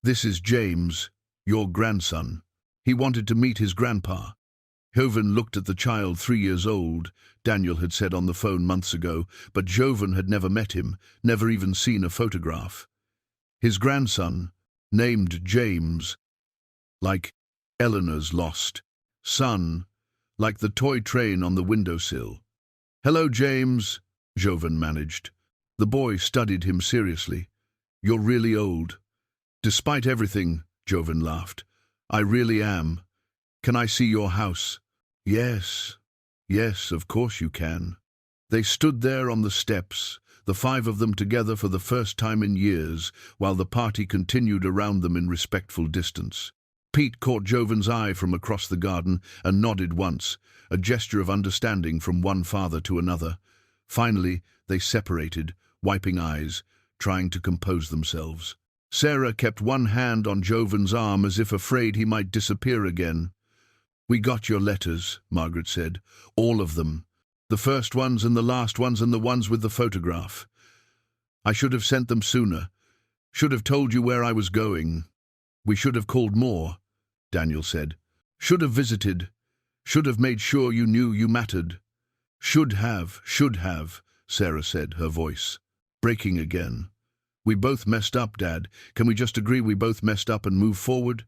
this is James, your grandson. He wanted to meet his grandpa." Joven looked at the child, 3 years old, Daniel had said on the phone months ago, but Joven had never met him, never even seen a photograph. His grandson, named James, like Eleanor's lost son, like the toy train on the windowsill. "Hello, James," Joven managed. The boy studied him seriously. "You're really old." "Despite everything," Joven laughed, "I really am. Can I see your house?" "Yes, yes, of course you can." They stood there on the steps, the 5 of them together for the first time in years, while the party continued around them in respectful distance. Pete caught Joven's eye from across the garden and nodded once, a gesture of understanding from one father to another. Finally, they separated, wiping eyes, trying to compose themselves. Sarah kept one hand on Joven's arm as if afraid he might disappear again. "We got your letters," Margaret said. "All of them. The first ones and the last ones and the ones with the photograph. I should have sent them sooner. Should have told you where I was going. We should have called more," Daniel said. "Should have visited. Should have made sure you knew you mattered." Should have," Sarah said, her voice breaking again. "We both messed up, Dad. Can we just agree we both messed up and move forward?"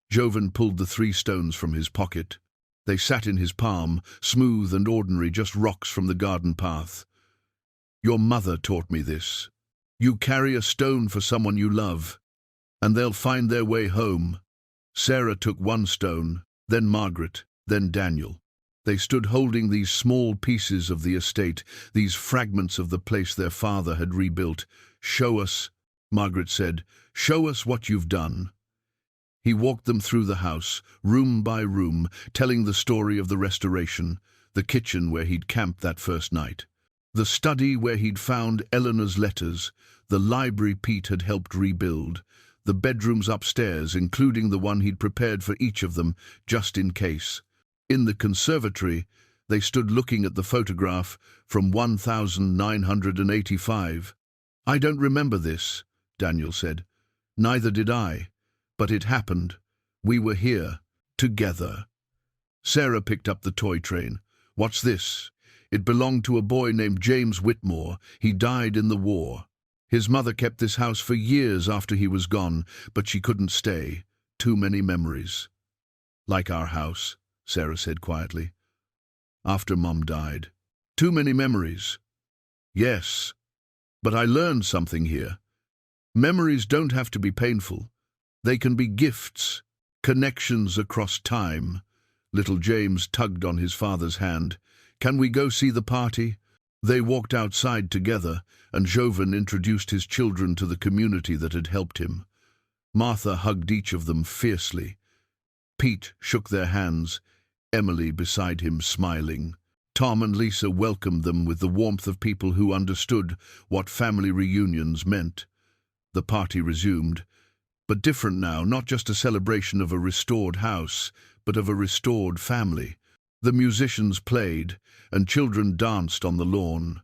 Joven pulled the 3 stones from his pocket. They sat in his palm, smooth and ordinary, just rocks from the garden path. "Your mother taught me this. You carry a stone for someone you love, and they'll find their way home." Sarah took 1 stone, then Margaret, then Daniel. They stood holding these small pieces of the estate, these fragments of the place their father had rebuilt. "Show us," Margaret said, "show us what you've done." He walked them through the house, room by room, telling the story of the restoration, the kitchen where he'd camped that first night, the study where he'd found Eleanor's letters, the library Pete had helped rebuild, the bedrooms upstairs, including the one he'd prepared for each of them, just in case. In the conservatory, they stood looking at the photograph from 1985. "I don't remember this," Daniel said. "Neither did I. But it happened. We were here, together." Sarah picked up the toy train. "What's this?" "It belonged to a boy named James Whitmore. He died in the war. His mother kept this house for years after he was gone, but she couldn't stay. Too many memories." "Like our house," Sarah said quietly. "After Mom died. Too many memories." "Yes, but I learned something here. Memories don't have to be painful. They can be gifts, connections across time." Little James tugged on his father's hand. "Can we go see the party?" They walked outside together, and Joven introduced his children to the community that had helped him. Martha hugged each of them fiercely. Pete shook their hands, Emily beside him smiling. Tom and Lisa welcomed them with the warmth of people who understood what family reunions meant. The party resumed, but different now, not just a celebration of a restored house, but of a restored family. The musicians played, and children danced on the lawn.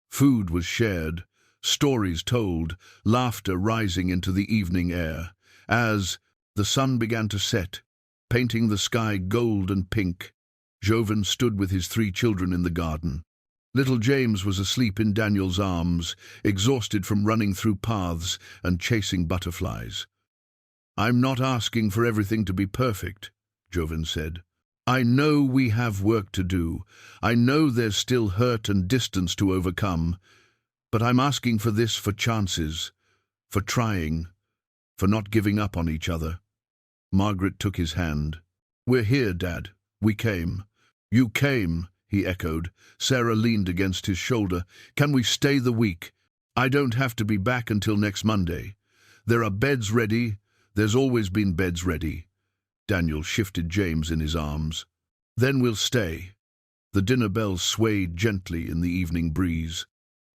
Food was shared, stories told, laughter rising into the evening air. As the sun began to set, painting the sky gold and pink, Joven stood with his 3 children in the garden. Little James was asleep in Daniel's arms, exhausted from running through paths and chasing butterflies. "I'm not asking for everything to be perfect," Joven said. "I know we have work to do. I know there's still hurt and distance to overcome. But I'm asking for this, for chances, for trying, for not giving up on each other." Margaret took his hand. "We're here, Dad. We came. You came, he echoed. Sarah leaned against his shoulder. Can we stay the week? I don't have to be back until next Monday. There are beds ready. There's always been beds ready. Daniel shifted James in his arms. Then we'll stay. The dinner bells swayed gently in the evening breeze.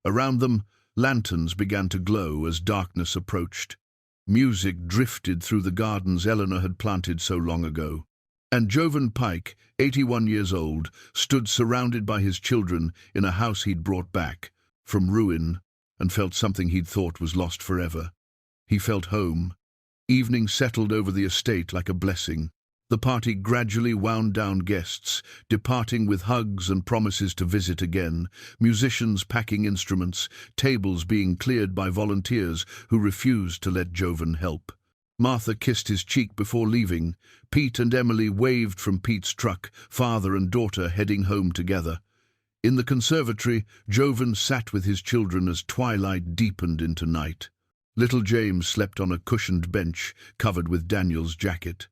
Around them, lanterns began to glow as darkness approached. Music drifted through the gardens Eleanor had planted so long ago. And Joven Pike, 81 years old, stood surrounded by his children in a house he'd brought back from ruin and felt something he'd thought was lost forever. He felt home. Evening settled over the estate like a blessing. The party gradually wound down guests, departing with hugs and promises to visit again, musicians packing instruments, tables being cleared by volunteers who refused to let Joven help. Martha kissed his cheek before leaving. Pete and Emily waved from Pete's truck, father and daughter heading home together. In the conservatory, Joven sat with his children as twilight deepened into night. Little James slept on a cushioned bench covered with Daniel's jacket.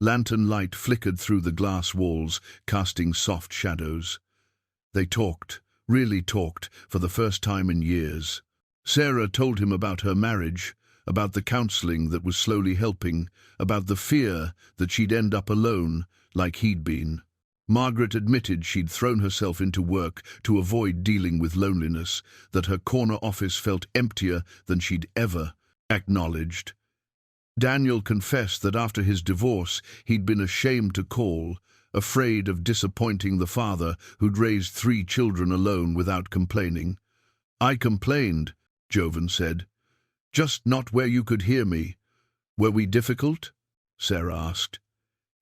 Lantern light flickered through the glass walls, casting soft shadows. They talked, really talked, for the first time in years. Sarah told him about her marriage, about the counselling that was slowly helping, about the fear that she'd end up alone, like he'd been. Margaret admitted she'd thrown herself into work to avoid dealing with loneliness, that her corner office felt emptier than she'd ever acknowledged. Daniel confessed that after his divorce he'd been ashamed to call, afraid of disappointing the father who'd raised 3 children alone without complaining. I complained, Joven said. Just not where you could hear me. Were we difficult? Sarah asked.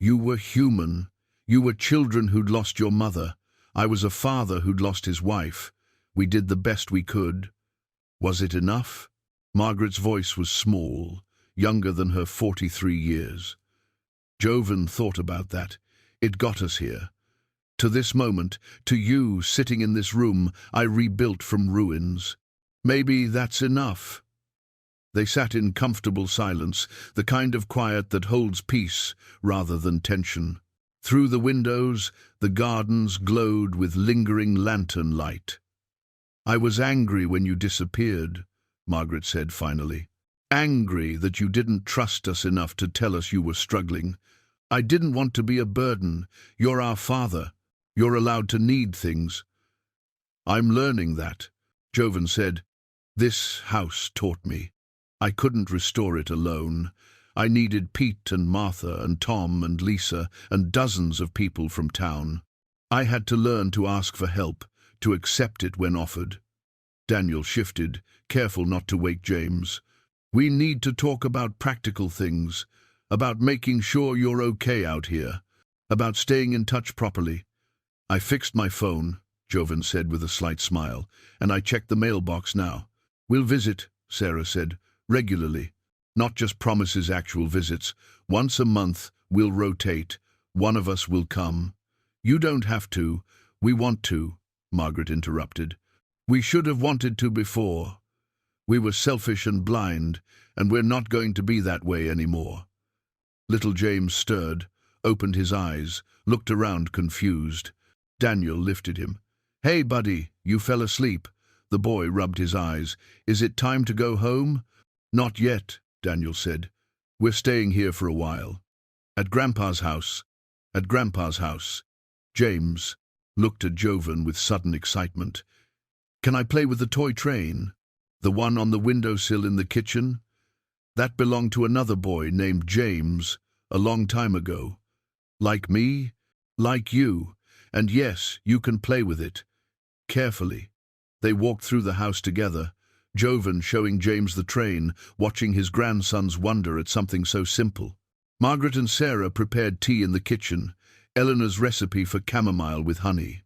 You were human. You were children who'd lost your mother. I was a father who'd lost his wife. We did the best we could. Was it enough? Margaret's voice was small, younger than her 43 years. Joven thought about that. It got us here. To this moment, to you sitting in this room, I rebuilt from ruins. Maybe that's enough. They sat in comfortable silence, the kind of quiet that holds peace rather than tension. Through the windows, the gardens glowed with lingering lantern light. I was angry when you disappeared, Margaret said finally. Angry that you didn't trust us enough to tell us you were struggling. I didn't want to be a burden. You're our father. You're allowed to need things. I'm learning that, Joven said. This house taught me. I couldn't restore it alone. I needed Pete and Martha and Tom and Lisa and dozens of people from town. I had to learn to ask for help, to accept it when offered. Daniel shifted, careful not to wake James. We need to talk about practical things, about making sure you're okay out here, about staying in touch properly. I fixed my phone, Joven said with a slight smile, and I checked the mailbox now. We'll visit, Sarah said, regularly. Not just promises, actual visits. Once a month, we'll rotate. One of us will come. You don't have to. We want to, Margaret interrupted. We should have wanted to before. We were selfish and blind, and we're not going to be that way anymore. Little James stirred, opened his eyes, looked around confused. Daniel lifted him. Hey, buddy, you fell asleep. The boy rubbed his eyes. Is it time to go home? Not yet, Daniel said. We're staying here for a while. At Grandpa's house. At Grandpa's house. James looked at Joven with sudden excitement. Can I play with the toy train? The one on the windowsill in the kitchen? That belonged to another boy named James, a long time ago. Like me? Like you. And yes, you can play with it. Carefully. They walked through the house together, Joven showing James the train, watching his grandson's wonder at something so simple. Margaret and Sarah prepared tea in the kitchen, Eleanor's recipe for chamomile with honey.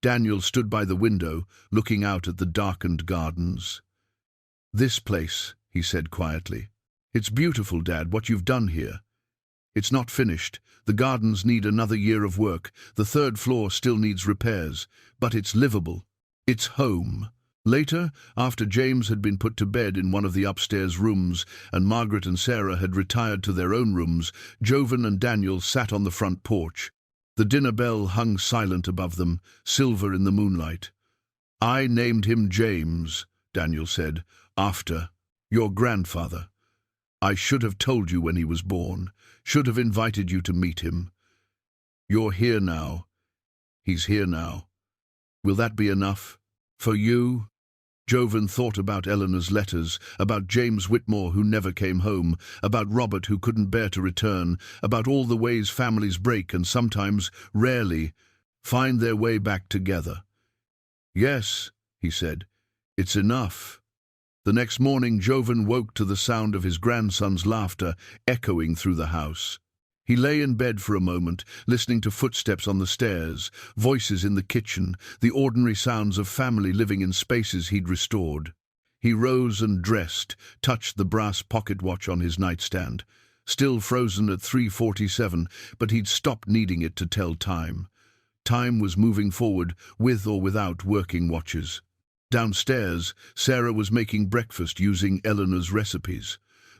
Daniel stood by the window, looking out at the darkened gardens. This place, he said quietly. It's beautiful, Dad, what you've done here. It's not finished. The gardens need another year of work. The 3rd floor still needs repairs. But it's livable. It's home. Later, after James had been put to bed in one of the upstairs rooms and Margaret and Sarah had retired to their own rooms, Joven and Daniel sat on the front porch. The dinner bell hung silent above them, silver in the moonlight. "I named him James," Daniel said, "after your grandfather. I should have told you when he was born, should have invited you to meet him. You're here now. He's here now. Will that be enough? For you?" Joven thought about Eleanor's letters, about James Whitmore who never came home, about Robert who couldn't bear to return, about all the ways families break and sometimes, rarely, find their way back together. "Yes," he said, "it's enough." The next morning Joven woke to the sound of his grandson's laughter echoing through the house. He lay in bed for a moment, listening to footsteps on the stairs, voices in the kitchen, the ordinary sounds of family living in spaces he'd restored. He rose and dressed, touched the brass pocket watch on his nightstand. Still frozen at 3:47, but he'd stopped needing it to tell time. Time was moving forward, with or without working watches. Downstairs, Sarah was making breakfast using Eleanor's recipes.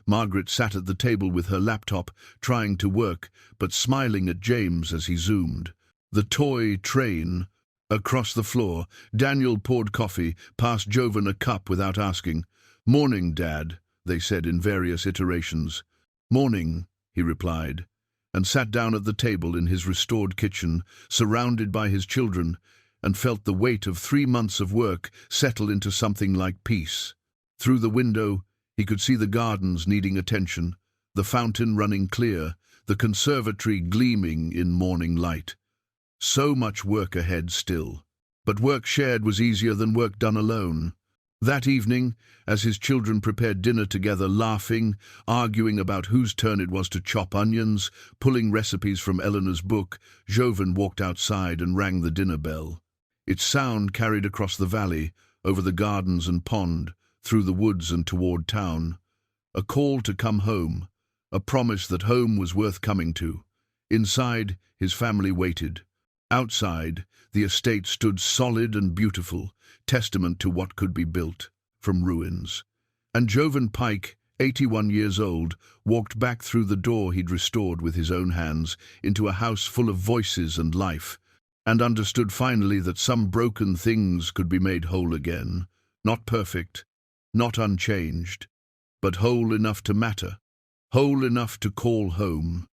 Margaret sat at the table with her laptop, trying to work, but smiling at James as he zoomed. The toy train. Across the floor, Daniel poured coffee, passed Joven a cup without asking. "Morning, Dad," they said in various iterations. "Morning," he replied, and sat down at the table in his restored kitchen, surrounded by his children, and felt the weight of 3 months of work settle into something like peace. Through the window, he could see the gardens needing attention, the fountain running clear, the conservatory gleaming in morning light. So much work ahead still. But work shared was easier than work done alone. That evening, as his children prepared dinner together, laughing, arguing about whose turn it was to chop onions, pulling recipes from Eleanor's book, Joven walked outside and rang the dinner bell. Its sound carried across the valley, over the gardens and pond, through the woods and toward town. A call to come home, a promise that home was worth coming to. Inside, his family waited. Outside, the estate stood solid and beautiful, testament to what could be built from ruins. And Joven Pike, 81 years old, walked back through the door he'd restored with his own hands into a house full of voices and life, and understood finally that some broken things could be made whole again. Not perfect, not unchanged, but whole enough to matter, whole enough to call home.